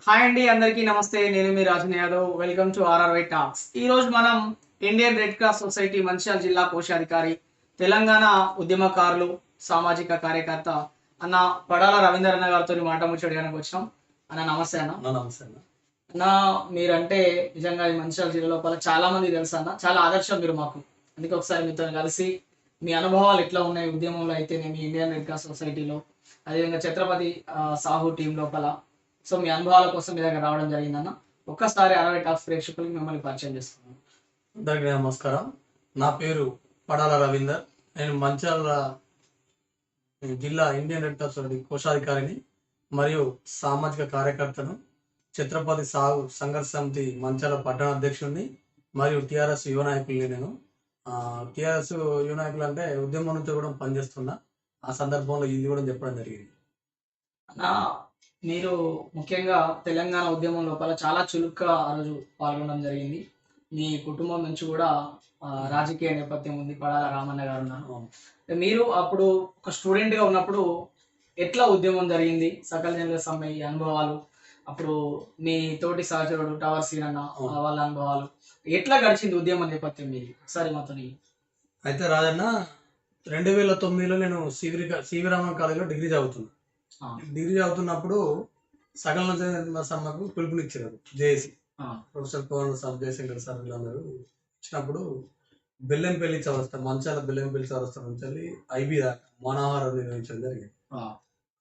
Hi అండి, అందరికీ నమస్తే. నేను మీ Rajan Yadav. Welcome to RRY talks. ఈ రోజు మనం Indian red cross society Mancherial జిల్లా కోశాధికారి, తెలంగాణ ఉద్యమకారులు, సామాజిక కార్యకర్త అన్న పడాల రవీందర్ అన్న గారితో మాట ముచ్చడానికి వచ్చినాం. అన్న నమస్తే అన్న. నమస్తే అన్న. అన్న, మీరంటే నిజంగా ఈ మంచిర్యాల జిల్లా లోపల చాలా మంది తెలుసు అన్న, చాలా ఆదర్శం మీరు మాకు. అందుకే ఒకసారి మీతో కలిసి మీ అనుభవాలు ఎట్లా ఉన్నాయి ఉద్యమంలో అయితేనేమి, ఇండియన్ రెడ్ క్రాస్ సొసైటీలో, అదేవిధంగా ఛత్రపతి సాహు టీం లోపల. సో మీ అనుభవాల కోసం మీ దగ్గర రావడం జరిగిందన్న. ఒక్కసారి 60 టాక్స్ ప్రేక్షకులకి మిమ్మల్ని పరిచయం చేస్తున్నాను. అందరికీ నమస్కారం. నా పేరు పడాల రవీందర్. నేను మంచిర్యాల జిల్లా ఇండియన్ రెడ్ క్రాస్ సొసైటీ కోశాధికారిని మరియు సామాజిక కార్యకర్తను. ఛత్రపతి సాహు సంఘర్ష సమితి మంచిర్యాల పట్టణ అధ్యక్షుడిని మరియు టిఆర్ఎస్ యువ నాయకుల్ని. నేను టిఆర్ఎస్ యువ నాయకులు అంటే ఉద్యమం నుంచి కూడా పనిచేస్తున్నా. ఆ సందర్భంలో ఇది కూడా చెప్పడం జరిగింది. అన్న, మీరు ముఖ్యంగా తెలంగాణ ఉద్యమం లోపల చాలా చురుగ్గా ఆ రోజు పాల్గొనడం జరిగింది. మీ కుటుంబం నుంచి కూడా రాజకీయ నేపథ్యం ఉంది. పడాల రామన్న గారు ఉన్నారు. మీరు అప్పుడు ఒక స్టూడెంట్గా ఉన్నప్పుడు ఎట్లా ఉద్యమం జరిగింది, సకల జనుల సమ్మె అనుభవాలు, అప్పుడు మీ తోటి సహచరుడు టవర్ సీన్ అన్న వాళ్ళ అనుభవాలు, ఎట్లా గడిచింది ఉద్యమ నేపథ్యం మీది ఒకసారి మాతో. అయితే రాజన్న, 2009లో నేను సివి రామన్ కాలేజీలో డిగ్రీ చదువుతున్నా. డిగ్రీ చదువుతున్నప్పుడు సకల జనుల సమ్మెకు పిలుపునిచ్చారు JAC. Professor Pavan sir, Jayashankar sir వీళ్ళందరూ ఇచ్చినప్పుడు బెల్లంపల్లి చౌరస్తా, మంచాల బెల్లంపల్లి చౌరస్తా నుంచి ఐబీ దాకా మానవహారం నిర్వహించడం జరిగింది.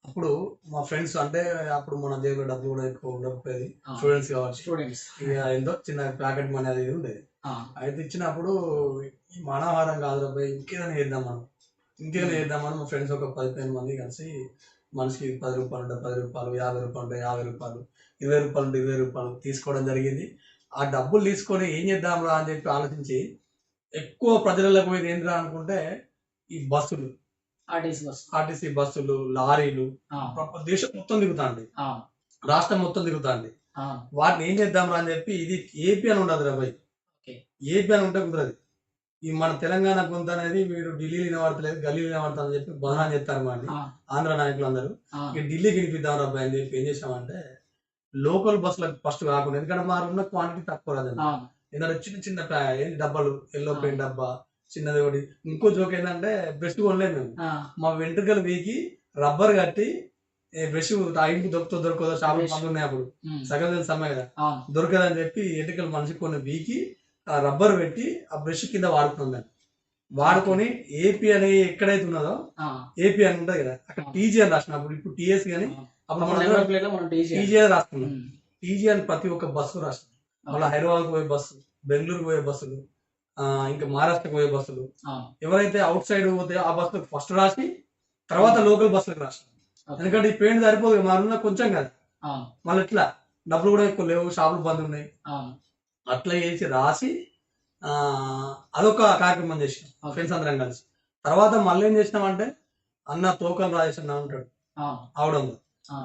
అప్పుడు మా ఫ్రెండ్స్, అంటే అప్పుడు మన జేబులో డబ్బులు కూడా ఎక్కువ ఉండకపోయేది, స్టూడెంట్స్ కాబట్టి ఇక ఏందో చిన్న ప్యాకెట్ మనీ అది ఉండేది. అయితే ఇచ్చినప్పుడు ఈ మానవహారం కాదు పోయి ఇంకేదైనా చేద్దామని మా ఫ్రెండ్స్ ఒక 15 మంది కలిసి మనిషికి 10 రూపాయలు ఉంటే 10 రూపాయలు, 50 రూపాయలు ఉంటే 50 రూపాయలు, 20 రూపాయలు ఉంటే 20 రూపాయలు తీసుకోవడం జరిగింది. ఆ డబ్బులు తీసుకొని ఏం చేద్దాంరా అని చెప్పి ఆలోచించి ఎక్కువ ప్రజలకు పోయేది ఏంద్రా అనుకుంటే ఈ బస్సులు, ఆర్టీసీ బస్సులు, లారీలు దేశం మొత్తం తిరుగుతాండి, రాష్ట్రం మొత్తం తిరుగుతాండి. వాటిని ఏం చేద్దాంరా అని చెప్పి, ఇది ఏపీ అని ఉండదు రా భయ్, ఏపీ అని ఉంటే కుదరదు. ఈ మన తెలంగాణ కొంత అనేది వీడు ఢిల్లీలో వినబడతలేదు, గల్లీలో వినబడతా అని చెప్పి బదనాలు చెప్తారు మండి ఆంధ్ర నాయకులు అందరూ. ఇక ఢిల్లీకి వినిపిద్దాం రబ్బాయి అని చెప్పి ఏం చేసామంటే, లోకల్ బస్సులకు ఫస్ట్ కాకుండా, ఎందుకంటే మా ఉన్న క్వాంటిటీ తక్కువ రాదండి. ఎందుకంటే చిన్న చిన్న డబ్బాలు, ఎల్లో పెయింట్ డబ్బా చిన్నది ఒకటి. ఇంకో జోక్ ఏంటంటే, బ్రష్ కొనలేదు మేము. మా వెంట్రుకలు వీకి రబ్బర్ కట్టి బ్రష్ ఇంటికి దొరకదో షాపులు పనులు ఉన్నాయి అప్పుడు, సగం సమ్మె కదా, దొరకదని చెప్పి ఎంట్రుకలు మనిషికి కొన్ని వీకి ఆ రబ్బర్ పెట్టి ఆ బ్రష్ కింద వాడుకున్నాం. వాడుకొని ఏపీ అని ఎక్కడైతే ఉన్నదో ఏపీ అని ఉంటుంది కదా, అక్కడ టీజీ అని రాసినప్పుడు, ఇప్పుడు టీఎస్ కానీ అప్పుడు మనం టీజీ అని రాస్తున్నాం. టీజీ అని ప్రతి ఒక్క బస్సు రాస్తున్నాం. మళ్ళీ హైదరాబాద్కి పోయే బస్సు, బెంగళూరుకి పోయే బస్సులు, ఇంకా మహారాష్ట్రకి పోయే బస్సులు, ఎవరైతే అవుట్ సైడ్ పోతే ఆ బస్సులకు ఫస్ట్ రాసి తర్వాత లోకల్ బస్సులకు రాసినాం. ఎందుకంటే ఈ పెయింట్ సరిపోదు, మన కొంచెం కదా, మళ్ళీ ఇట్లా డబ్బులు కూడా ఎక్కువ లేవు, షాపులు బంద్ ఉన్నాయి. అట్లా చేసి రాసి అదొక కార్యక్రమం చేసినాం ఫ్రెండ్స్ అందరం కలిసి. తర్వాత మళ్ళీ ఏం చేసినామంటే, అన్న తోకల్ రాజేష్ అన్న ఉంటాడు ఆవడంలో.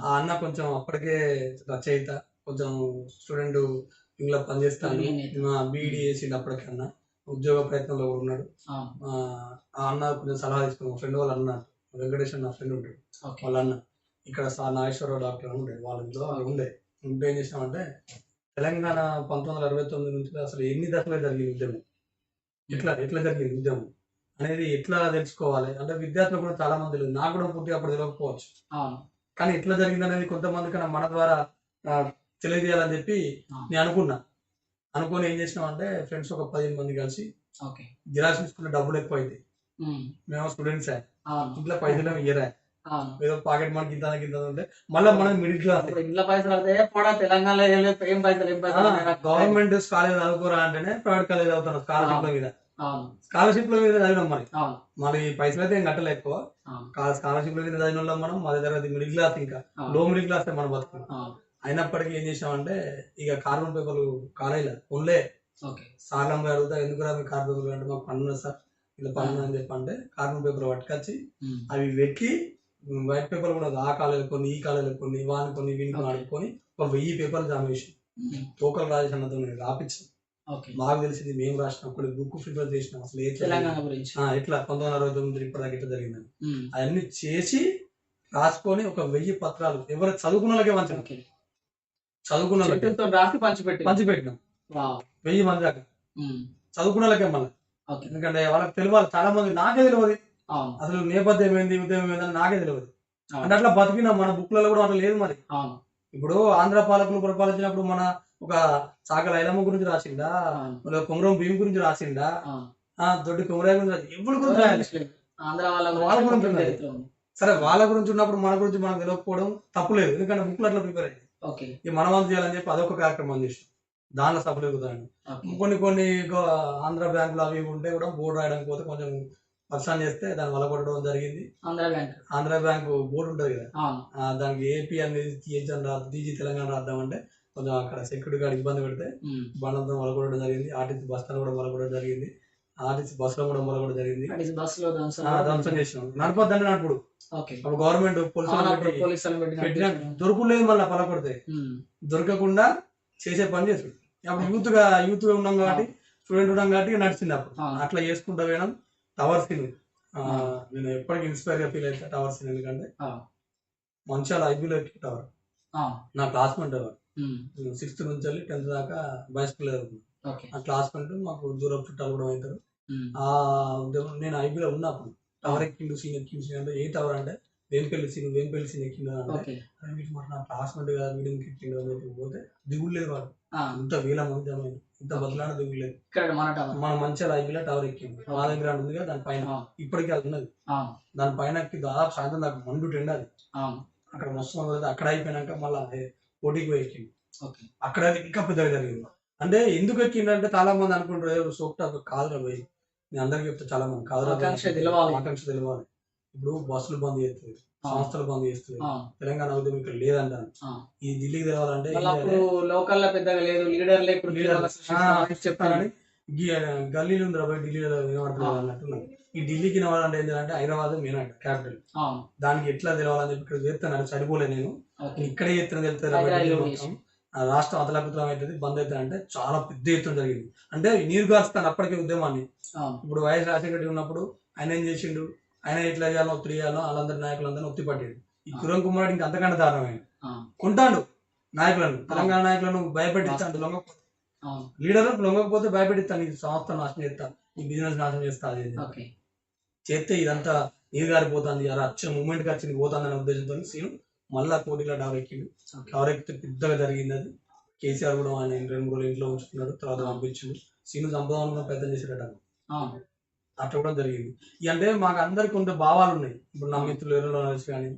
ఆ అన్న కొంచెం అప్పటికే రచయిత, కొంచెం స్టూడెంట్ ఇంట్లో పనిచేస్తాను, బీఈడీ చేసిండు అప్పటికన్నా, ఉద్యోగ ప్రయత్నంలో ఉన్నాడు. ఆ అన్న కొంచెం సలహా తీసుకున్నాం. ఫ్రెండ్ వాళ్ళ అన్న వెంకటేష్ అన్న ఫ్రెండ్ ఉంటాడు, వాళ్ళ అన్న ఇక్కడ నాగేశ్వరరావు డాక్టర్ అని ఉంటాడు, వాళ్ళ ఇంట్లో ఉండే. ఏం చేసినామంటే, తెలంగాణ 1969 నుంచి అసలు ఎన్ని దశలు జరిగింది ఉద్యమం, ఎట్లా జరిగింది ఉద్యమం అనేది ఎట్లా తెలుసుకోవాలి అంటే, విద్యార్థులు కూడా చాలా మంది తెలియదు, నాకు కూడా పూర్తిగా అప్పుడు తెలియకపోవచ్చు. కానీ ఎట్లా జరిగింది అనేది కొంతమంది కన్నా మన ద్వారా తెలియజేయాలని చెప్పి నేను అనుకుని ఏం చేసినామంటే, ఫ్రెండ్స్ ఒక 15 మంది కలిసి జిరాక్స్ తీసుకున్న డబ్బులు ఎక్కువ అయితే, మేము స్టూడెంట్స్ ఇంట్లో పైసలు ఇయ్యరా, ఏదో పాకెట్ మనకి ఇంత ఉంటే మళ్ళీ మనం మిడిల్ క్లాస్, ఇంట్లో పైసలు అయితే తెలంగాణలో ఏం పైసలు గవర్నమెంట్ కాలేజ్ చదువుకోరా అంటేనే ప్రైవేట్ కాలేజ్ చదువుతాను స్కాలర్షిప్ల మీద చదివినాం. మరి పైసలు అయితే ఏం కట్టలే ఎక్కువ, స్కాలర్షిప్ల మీద చదివిన వాళ్ళం మనం. అదే తరగతి మిడిల్ క్లాస్, ఇంకా లో మిడిల్ క్లాస్ మనం బతుకున్నాం. అయినప్పటికీ ఏం చేసామంటే, ఇక కార్బన్ పేపర్లు కాలేజీలో కొనలే. సార్లు అమ్మాయి అడుగుతా, ఎందుకు రా మీ కార్బన్ పేపర్ అంటే, మాకు పన్ను సార్, ఇలా పన్ను అని చెప్పంటే కార్బన్ పేపర్ పట్టుకొచ్చి అవి వెక్కి, వైట్ పేపర్ కూడా ఆ కాలేజీలో కొన్ని, ఈ కాలేజీలో కొన్ని, వాని కొన్ని, వీనికి ఆడుకొని ఒక 1000 పేపర్లు జమ చేసి తోకల్ రాజేష్ అన్నతో రాపించాం. మాకు తెలిసింది మేము రాసినప్పుడు బుక్ ప్రిపేర్ చేసినాం, అసలు ఎట్లా 1969 ఇప్పటిదాకా ఎట్లా జరిగిందని అవన్నీ చేసి రాసుకొని ఒక 1000 పత్రాలు ఎవరు చదువుకున్న వాళ్ళకే వంచాం. చదువుకున్న వాళ్ళకి చేతులతో రాసి పంచిపెట్టి పంచిపెట్టినాం వావ్ 1000 మంది దాకా ఉమ్, చదువుకున్న వాళ్ళకే మళ్ళీ. ఓకే ఎందుకంటే వాళ్ళకి తెలియాలి, చాలా మంది నాకే తెలియదు అవును అసలు నేపథ్యం ఏంది ఉద్యమం ఏంది అని నాకే తెలియదు. అవును అంటే అట్లా బతికినా మన బుక్లలో కూడా అట్లా లేదు మరి. అవును ఇప్పుడు ఆంధ్ర పాలకులు పరిపాలించినప్పుడు మన ఒక చాకల ఐలమ్మ గురించి రాసిందా, అవును ఒక కొమరం భీం గురించి రాసిందా, అవును. దొడ్డి కొమరయ్య గురించి ఎవరి గురించి రాయాలి? ఆంధ్ర వాళ్ళ వాళ్ళ గురించి గురించి మొత్తం ఉన్నది. చరిత్ర ఉంది. సరే వాళ్ళ గురించి ఉన్నప్పుడు మన గురించి మనకు తెలియకపోవడం తప్పులేదు, ఎందుకంటే బుక్లు అట్లా ప్రిపేర్ అయ్యింది. ఓకే ఈ మనవంతు చేయాలని చెప్పి అదొక కార్యక్రమం చేసి దానిలో సఫలు ఎగుతాను. ఓకే కొన్ని ఆంధ్ర బ్యాంకులు అవి ఇవి ఉంటే కూడా బోర్డు రాయడానికి పోతే కొంచెం పర్సన్ చేస్తే దాన్ని వలగొట్టడం జరిగింది. Andhra bank Andhra bank board ఉంటుంది కదా, అవును దానికి ఏపీ అనేది టీహెచ్ అని డీజీ తెలంగాణ రాద్దామంటే కొంచెం అక్కడ సెక్యూరిటీ గార్డ్ ఇబ్బంది పెడితే ఉమ్. బండంతో వలగొట్టడం జరిగింది. ఆర్టీసీ బస్తాను కూడా వలగొట్టడం జరిగింది. ఆర్టీసీ బస్సులో కూడా వలగొట్టడం జరిగింది. అడిసి బస్సులో ధ్వంసం చేసినాం. నడపద్దని నడుపుడు ఓకే అప్పుడు గవర్నమెంట్ పోలీసులు పోలీసులు పెట్టిన దొరుకులేదు, మళ్ళీ పలకొడితే దొరకకుండా చేసే పని చేసాడు. అప్పుడు యూత్ గా ఉన్నాం కాబట్టి, స్టూడెంట్ ఉన్నాం కాబట్టి నడిచింది. అప్పుడు అట్లా చేసుకుంటా వేయడం టవర్ సీన్. నేను ఎప్పటికీ ఇన్స్పైర్ గా ఫీల్ అవుతా టవర్ సీన్, ఎందుకంటే మంచిగా ఐబీలో టవర్ నా క్లాస్మేట్ ఎవరు 6th నుంచి వెళ్ళి 10th దాకా బాయ్స్ స్కూల్ ఆ క్లాస్మేట్ మాకు దూరం చుట్టాలు కూడా అవుతారు. నేను ఐబీలో ఉన్నప్పుడు టవర్ ఎక్కిండు సీన్ ఎక్కిండు అంటే ఏ టవర్ అంటే వేంపల్లి సీన్ ఎక్కిండు అంటే నా క్లాస్మేట్ మీడియం ఎక్కిండు అని చెప్పి పోతే దిగులేదు వాడు. ఇంత వేల మంది జమైన ఇంత బదులాన దిగులేదు. మన మంచిగా ఐబీలో టవర్ ఎక్కింది. మా దగ్గర ఉంది కదా దానిపైన ఇప్పటికీ అది ఉన్నది. దానిపైన దాదాపు సాయంత్రం దాకా మండు ఎండాలి. అక్కడ మొత్తం అక్కడ అయిపోయినాక మళ్ళీ పోటీకి పోయి ఎక్కింది. అక్కడ ఇంకా పెద్దగా జరిగింది. అంటే ఎందుకు ఎక్కిందంటే చాలా మంది అనుకుంటారు సోక్టా కాదురా పోయి, నేను అందరికి చెప్తా చాలా మంది కాదురా, ఆకాంక్ష తెలియాలి. ఇప్పుడు బస్సులు బంద్ చేస్తుంది, సంస్థలు బంద్ చేస్తుంది, తెలంగాణ ఉద్యమం ఇక్కడ లేదంటాను. ఈ ఢిల్లీకి తెలవాలంటే లోకల్ పెద్దగా లేదు, లీడర్ చెప్తానని గల్లీలు ఉందిరా పోయి ఢిల్లీలో వినబడుతుంది అన్నట్టు. ఈ ఢిల్లీకి వినవాలంటే ఏంటంటే హైదరాబాద్ మెయిన్ అంటే క్యాపిటల్. దానికి ఎట్లా తెలవాలని చెప్పి ఇక్కడ చేస్తాను చనిపోలే నేను ఇక్కడే ఎత్తున వెళ్తాను. రాష్ట్రం అతలాకుతలం అవుతుంది, బంద్ అవుతుంది అంటే చాలా పెద్ద ఎత్తున జరిగింది. అంటే నీరు గారుస్తాను అప్పటికే ఉద్యమాన్ని. ఇప్పుడు వైఎస్ రాజశేఖర ఉన్నప్పుడు ఆయన ఏం చేసిండు, ఆయన ఎట్లా చేయాలో ఒత్తిడి చేయాలో వాళ్ళందరి నాయకులందరినీ ఒత్తి పట్టాడు. ఈ కిరణ్ కుమార్ ఇంకా అంతకంటే దారుణమైన కొంటాడు నాయకులను, తెలంగాణ నాయకులను భయపెట్టిస్తాడు. లొంగకపోతే లీడర్లకు లొంగకపోతే భయపెట్టిస్తాను, ఈ సంస్థ నాశనం చేస్తాను, ఈ బిజినెస్ నాశనం చేస్తా అది చేస్తే ఇదంతా నీరు గారిపోతుంది, అలా వచ్చిన మూమెంట్కి వచ్చింది పోతుంది అనే ఉద్దేశంతో సీను మళ్ళా పోటీలో టవర్ ఎక్కిండు. టవర్ ఎక్కితే పెద్దగా జరిగింది అది. కేసీఆర్ కూడా ఆయన 2-3 రోజులు ఇంట్లో ఉంచుకున్నాడు, తర్వాత పంపించిండు. సీను సంపాదన ప్రయత్నం చేసేట అట్లా కూడా జరిగింది. అంటే మాకు అందరికి కొంత భావాలు ఉన్నాయి. ఇప్పుడు నా మిత్రులు ఎర్రలో నరేష్ కానీ,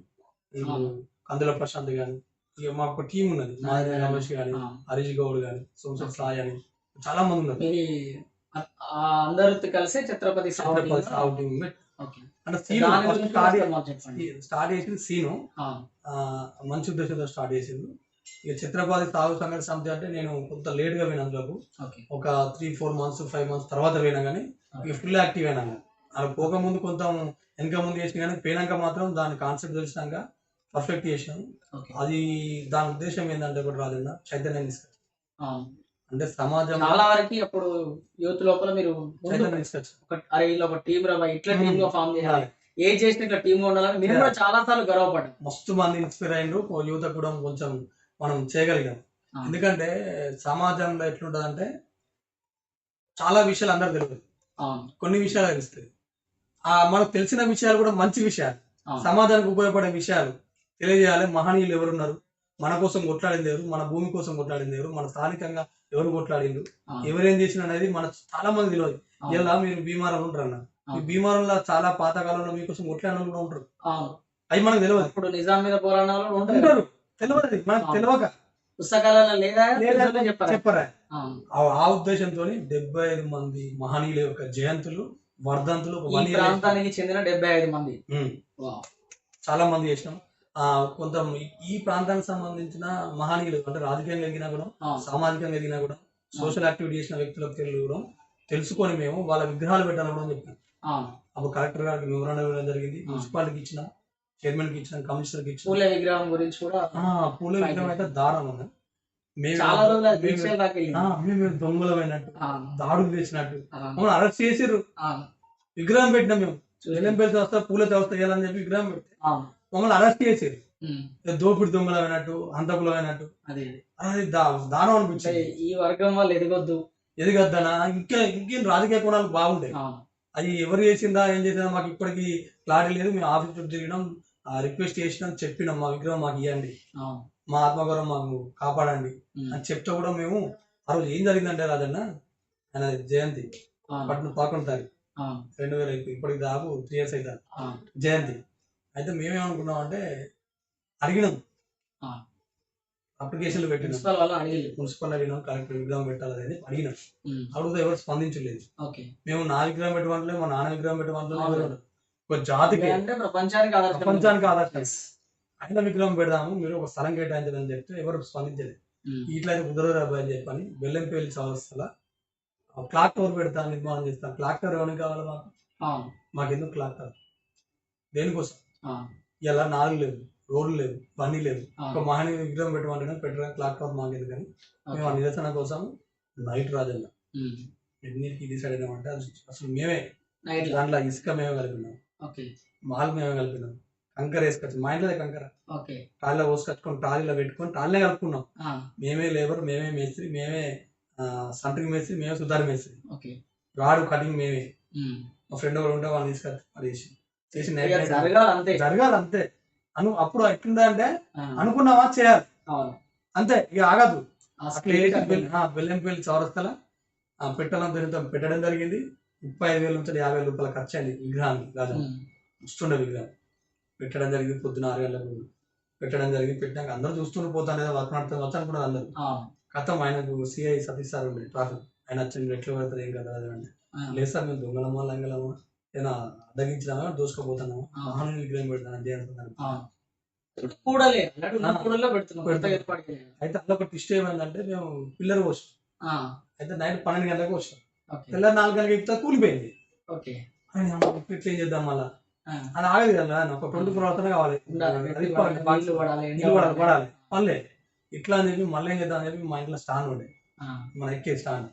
కందుల ప్రశాంత్ కానీ, ఇక మాకు ఒక టీం ఉన్నది, మాధవి రమేష్ కానీ, హరీష్ గౌడ్ కానీ, సోమశేఖర్ సాయి అని చాలా మంది ఉన్నారు. అందరితో కలిసి ఛత్రపతి సాగు టీం. అంటే స్టార్ట్ చేసింది సీను మంచి ఉద్దేశంతో స్టార్ట్ చేసింది. ఇక ఛత్రపతి సాగు సంఘటన సమితి అంటే నేను కొంత లేట్ గా పోయినా, అందులోకి ఒక 3-4 months 5 months తర్వాత పోయినా, కానీ ఇక ఫుల్ యాక్టివ్ అయినా. అలా పోకముందు కొంత వెనక ముందు చేసిన, కానీ పోయినాక మాత్రం దాని కాన్సెప్ట్ తెలిసినాక పర్ఫెక్ట్ చేసినాను. అది దాని ఉద్దేశం ఏంటంటే ఒకటి రాజన్న చైతన్యం తీసుకొచ్చి, అంటే సమాజం చాలా వరకు అప్పుడు యూత్ లోపల మీరు ఒక టీమ్ రా ఇట్లా టీమ్ గా ఫామ్ చేయాలి, ఏం చేసిన ఇట్లా టీమ్ ఉండాలని మీరు కూడా చాలా సార్లు గర్వపడ్డారు. మస్తు మంది ఇన్స్పైర్ అయ్యిండ్రు. యువత కూడా కొంచెం మనం చేయగలిగాం. ఎందుకంటే సమాజంలో ఎట్లుంటది అంటే చాలా విషయాలు అందరు తెలియదు, కొన్ని విషయాలు తెలుస్తాయి. మనకు తెలిసిన విషయాలు కూడా మంచి విషయాలు, సమాజానికి ఉపయోగపడే విషయాలు తెలియజేయాలి. మహనీయులు ఎవరున్నారు, మన కోసం కొట్లాడింది ఎవరు, మన భూమి కోసం కొట్లాడింది ఎవరు, మన స్థానికంగా ఎవరు కొట్లాడిండు, ఎవరేం చేసిన అనేది మన చాలా మంది తెలియదు. ఇలా మీరు భీమారంలో ఉంటారు అన్న, ఈ భీమారంలో చాలా పాతకాలంలో మీకోసం కొట్లాడిన కూడా ఉంటారు, అవి మనకు తెలియదు. ఇప్పుడు నిజాం మీద పోరాడాలు ఉంటారు, తెలియదు మనకు తెలియక పుస్తకాలలో లేదా చెప్పరా. ఆ ఉద్దేశంతో 75 మంది మహనీయుల యొక్క జయంతులు వర్ధంతులు ప్రాంతానికి చెందిన 75 మంది చాలా మంది చేసినాం. కొంత ఈ ప్రాంతానికి సంబంధించిన మహనీయులు అంటే రాజకీయంగా ఎదిగినా కూడా, సామాజికంగా ఎదిగినా కూడా, సోషల్ యాక్టివిటీ చేసిన వ్యక్తులకు కూడా తెలుసుకొని మేము వాళ్ళ విగ్రహాలు పెట్టాలని కూడా చెప్పాం. అప్పుడు కలెక్టర్ గారికి వివరణ ఇవ్వడం జరిగింది, మున్సిపాలిటీకి ఇచ్చిన, చైర్మన్ కి ఇచ్చిన, కమిషనర్ కి ఇచ్చిన. పూలే విగ్రహం గురించి కూడా, పూలే విగ్రహం అయితే దారుణం ఉంది. మేము దొంగలమైనట్టు, దాడులు చేసినట్టు మమ్మల్ని అరెస్ట్ చేసిర్రు. విగ్రహం పెట్టినాం మేము, ఎల్ఎంపల్లి వస్తా పూలే వస్తా వేయాలని చెప్పి విగ్రహం పెట్టి మమ్మల్ని అరెస్ట్ చేసారు. ఉమ్. దోపిడి దొంగలు అయినట్టు, హంతకులు అయినట్టు, అది అది దానం అంటే అనిపించింది. ఈ వర్గం వాళ్ళు ఎదగొద్దు. ఎదిగద్దనా ఇంకేం రాజకీయ కోణాలు బాగుంటాయి. అవును. అది ఎవరు చేసిందా ఏం చేసిందా మాకు ఇప్పటికి క్లారిటీ లేదు. మేము ఆఫీస్ చుట్టూ తిరిగినాం, రిక్వెస్ట్ చేసినాం, చెప్పినాం మా విగ్రహం మాకు ఇవ్వండి, అవును. మా ఆత్మగౌరవం మాకు కాపాడండి ఉమ్. అని చెప్తే కూడా మేము ఆ రోజు ఏం జరిగిందంటే రాజన్న, ఆయన జయంతి అవును. 11 తారీఖు అవును. 2000 ఇప్పటికి దాదాపు 3 years అవుతారు అవును. జయంతి. అయితే మేమేమనుకున్నాం అంటే అడిగినాం, అవును. అప్లికేషన్లు పెట్టినాం, ప్రిన్సిపల్ వాళ్ళు అడిగారు. మున్సిపల్ అడిగినాం, కలెక్టర్ విగ్రహం పెట్టాలని అడిగినాం. ఉమ్. అడిగితే ఎవరు స్పందించలేదు. ఓకే. మేము నా విగ్రహం పెట్టమంటలే, మా నాన్న విగ్రహం పెట్టమంటలే, అవును. ఎవరు ఒక జాతికి అంటే ప్రపంచానికి ఆదర్శం. ప్రపంచానికి ఆదర్శం Yes. ఆయన విగ్రహం పెడదాము, మీరు ఒక స్థలం కేటాయించాలని చెప్తే ఎవరు స్పందించలేదు. ఉమ్. ఇట్లయితే కుదరదు అబ్బాయి అని చెప్పని బెల్లంపల్లి చౌరస్తల క్లాక్ టవర్ పెడతాను, నిర్మాణం చేస్తాను. క్లాక్ టవర్ ఎవరికి కావాలి మాకు? అవును. మాకెందుకు క్లాక్ టవర్? దేనికోసం? అవును. ఇలా నాలుగు లేవు, రోడ్లు లేవు, పని లేవు, ఒక అవును. మహనీయ విగ్రహం పెట్టమంటే పెట్టడానికి క్లాక్ టవర్ మాకు ఎందుకని మేము ఆ ఓకే. నిరసన కోసం నైట్ రాజన్న ఉమ్. ఎన్నిటికి డిసైడ్ అయినామంటే అసలు మేమే నైట్ లా. దాంట్లో ఇసుక మేమే కలిపినాం, ఓకే. మాల్ మేమే కలిపినాం, కంకర వేసుకొచ్చి మా ఇంట్లో కంకర ఓకే. టాలీలో పోసుకొచ్చుకొని టాలీలో పెట్టుకొని టాలీలో కలుపుకున్నాం. ఆ. మేమే లేబర్, మేమే మేస్త్రి, మేమే సంట్రింగ్ మేస్త్రి, మేమే సుధార్ మేస్త్రి, ఓకే. రాడు కటింగ్ మేమే. ఉమ్. మా ఫ్రెండ్ ఒకడు ఉంటే వాళ్ళని తీసుకొచ్చి అది చేసి ఇక నైట్ జరగాలి అంతే. జరగాలి అంతే. అప్పుడు ఎట్లుందా అంటే ఆ. అనుకున్నావా చేయాలి అవును. అంతే, ఇక ఆగదు. ఆ అట్లా spirit వేసి అట్లా. బెల్లంపల్లి చౌరస్తల పెట్టడం జరిగింది. 35,000 నుంచి 50,000 రూపాయల ఖర్చు అయింది విగ్రహానికి. రాజు ఉమ్. ఇస్తుండే విగ్రహం పెట్టడం జరిగింది. పొద్దున 6 గంటలకు పెట్టడం జరిగింది. పెట్టాక అందరూ చూస్తూనే పోతాను ఏదో వర్క్ నడుతుంది వచ్చి అనుకున్నారు అందరూ. అవును. కథం ఆయనకు సిఐ సతీష్ సార్ ఉండే ట్రాఫిక్, ఆయన వచ్చింది ఎట్లా పెడతారు ఏం కదా అంటే, ఆ. లేదు సార్ మేము దొంగలమ్మా లంగలమ్మా ఏదైనా అడ్డగించినామా దోసుకపోతున్నామా, ఆ. మహాను విగ్రహం పెడతాను అదే అనుకున్నాను. అవును. కూడలే అన్నట్టు ఉన్న కూడల్లో పెడుతున్నాం. పెడతాం. కొత్తగా ఏర్పాటు చేయలేదు. అయితే అందులో ఒక ట్విస్ట్ ఏమైందంటే మేము పిల్లర్ పోసాం. ఆ. అయితే నైట్ 12 గంటలకు వచ్చాం, ఓకే. తెల్లారి 4 గంటలకు ఇస్తే కూలిపోయింది. ఓకే. ఆయన ఇట్లా ఏం చేద్దాం మళ్ళా ఆ. అని ఆగదు కదా, ఒక 24 అవర్స్ కావాలి, ఉండాలి. అది గట్టి పడాలి, నీళ్లు పడాలి, ఎండ నీళ్ళు పడాలి పడాలి. పడాలి పర్లే. ఇట్లా అని చెప్పి మళ్ళీ ఏం చేద్దాం అని చెప్పి మా ఇంట్లో స్టాండ్ ఉండే, ఆ. మన ఎక్కే స్టాండ్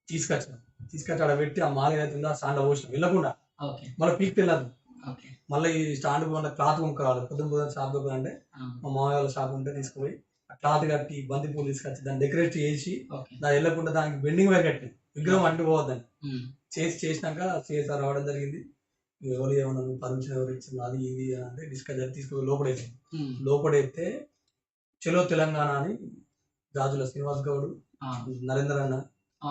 తీసుకొచ్చి ఆడ పెట్టి ఆ మాల ఏదైతుందో ఆ స్టాండ్ పోసినాం వెళ్ళకుండా. ఓకే. మళ్ళీ పీక్ వెళ్ళదు, ఓకే. మళ్ళీ ఈ స్టాండ్ పోయిన క్లాత్ కొనుక్కోవాలి. పొద్దున షాప్ అంటే ఆ. మా మామయ్య వాళ్ళ షాప్ ఉంటే తీసుకుపోయి ఆ క్లాత్ కట్టి బంతి పూలు తీసుకొచ్చి దాన్ని డెకరేట్ చేసి ఓకే. దాన్ని వెళ్ళకుండా దానికి బెండింగ్ వైర్ కట్టి విగ్రహం అంటుకోవద్దని ఉమ్. చేసినాక సిఎస్ఆర్ రావడం జరిగింది. ఎవరు ఏమన్నా పర్మిషన్ ఎవరు ఇచ్చింది అది ఇది అని అంటే డిస్కస్ తీసుకుని లోపడేసి ఉమ్. లోపడైతే చలో తెలంగాణ అని జాజుల శ్రీనివాస్ గౌడ్, ఆ. నరేంద్ర అన్న, ఆ.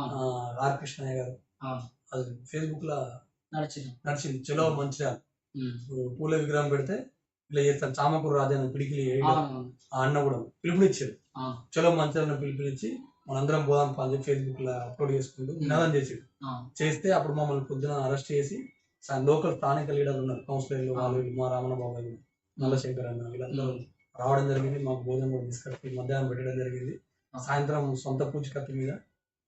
ఆర్ కృష్ణయ్య గారు, ఆ. అది ఫేస్బుక్ లో నడిచింది. నడిచింది. చలో మంచిగా ఉమ్. పూల విగ్రహం పెడితే ఇలా చేస్తాను. చామకూరు రాజాన్ని పిడికిలి అవును. ఆ అన్న కూడా పిలుపునిచ్చాడు. ఆ. చలో మంచిగా పిలుపునిచ్చి మనందరం పోదాం అని చెప్పి ఫేస్బుక్ లో అప్లోడ్ చేసుకుంటూ నినాదం చేసాడు. ఆ. చేస్తే అప్పుడు మమ్మల్ని పొద్దున అరెస్ట్ చేసి లోకల్ స్థానిక లీడర్లు ఉన్నారు, కౌన్సిలర్లు వాళ్ళు, మా రామణ బాబాయ్, నల్లశంకర్ అన్న, వీళ్ళందరూ రావడం జరిగింది. మాకు భోజనం కూడా తీసుకొచ్చి మధ్యాహ్నం పెట్టడం జరిగింది. సాయంత్రం సొంత పూచికత్తు మీద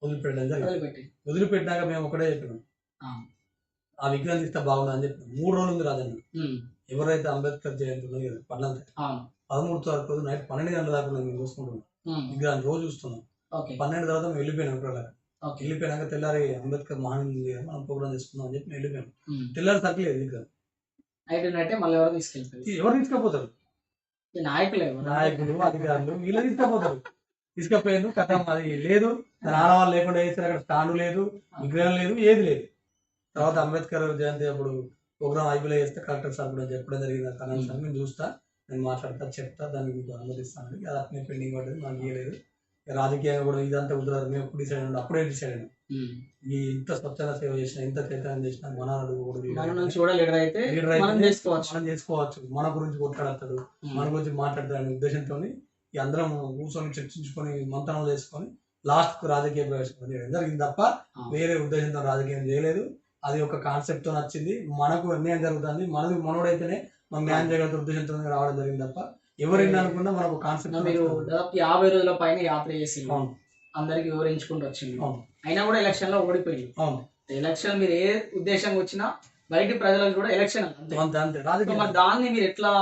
వదిలిపెట్టడం జరిగింది. వదిలిపెట్టి. వదిలిపెట్టినాక మేము ఒకటే చెప్పినాం, ఆ. ఆ విగ్రహం తీస్తే బాగుంది అని చెప్పినాం. 3 రోజులు ఉంది రాజన్న. ఉమ్. ఎవరైతే అంబేద్కర్ జయంతి ఉన్నది కదా పడ్డంత అవును. 13 తారీఖు రోజు నైట్ 12 గంటల దాకా మేము చూసుకుంటున్నాం ఉమ్. విగ్రహాన్ని, రోజు చూస్తున్నాం. ఓకే. 12 తర్వాత మేము వెళ్ళిపోయినాం. ఇక్కడ ఓకే. వెళ్ళిపోయినాక తెల్లారి అంబేద్కర్ మహానుంది మనం ప్రోగ్రామ్ చేసుకుందాం అని చెప్పి వెళ్ళిపోయాం. ఉమ్. తెల్లారి తగ్గలేదు విగ్రహం. నైట్ నైటే మళ్ళీ ఎవరో తీసుకెళ్ళిపోయారు. ఎవరు తీసుకుపోతారు? ఈ నాయకులు ఎవరు? నాయకులు, అధికారులు వీళ్ళు తీసుకుపోతారు. తీసుకుపోయారు కథం అది లేదు, దాని ఆడవాళ్ళు లేకుండా వేస్తారు. అక్కడ స్టాండ్ లేదు, విగ్రహం లేదు, ఏది లేదు. తర్వాత అంబేద్కర్ జయంతి అప్పుడు ప్రోగ్రామ్ అయిపోయి చేస్తే కలెక్టర్ సార్ కూడా చెప్పడం జరిగింది. కనీసం సార్ నేను చూస్తా, నేను మాట్లాడతా, చెప్తా, దానికి మీకు అనుమతిస్తాను. అది అట్నే పెండింగ్ పడ్డది, మాకు ఇవ్వలేదు. రాజకీయంగా కూడా ఇదంతా కుదరదు, మేము ఎప్పుడు డిసైడ్ అయినా అప్పుడే డిసైడ్ అయినాం. ఈ ఇంత స్వచ్ఛంద సేవ చేసిన, ఇంత చైతన్యం చేసిన మనడు మన నుంచి కూడా లీడర్ అయితే మనం చేసుకోవచ్చు, మన గురించి కొట్లాడతాడు, మన గురించి మాట్లాడతాడు ఉద్దేశంతో ఈ అందరం కూర్చొని చర్చించుకొని మంతనం చేసుకొని లాస్ట్ కు రాజకీయ ప్రవేశం జరిగింది తప్ప వేరే ఉద్దేశంతో రాజకీయం చేయలేదు. అది ఒక కాన్సెప్ట్ తో నచ్చింది. మనకు అన్యాయం జరుగుతుంది, మనోడైతేనే మనం న్యాయం చేయగల ఉద్దేశంతో రావడం జరిగింది తప్ప ఎవరైనా అనుకున్నా మనకు కాన్సెప్ట్. మీరు దాదాపు 50 రోజుల పైన యాత్ర చేసి అందరికి వివరించుకుంటూ వచ్చింది. అయినా కూడా ఎలక్షన్ లో ఓడిపోయింది. ఎలక్షన్ మీరు ఏ ఉద్దేశంగా వచ్చినా బయట ప్రజలకు కూడా ఎలక్షన్ అంతే. మరి దాన్ని మీరు ఎట్లా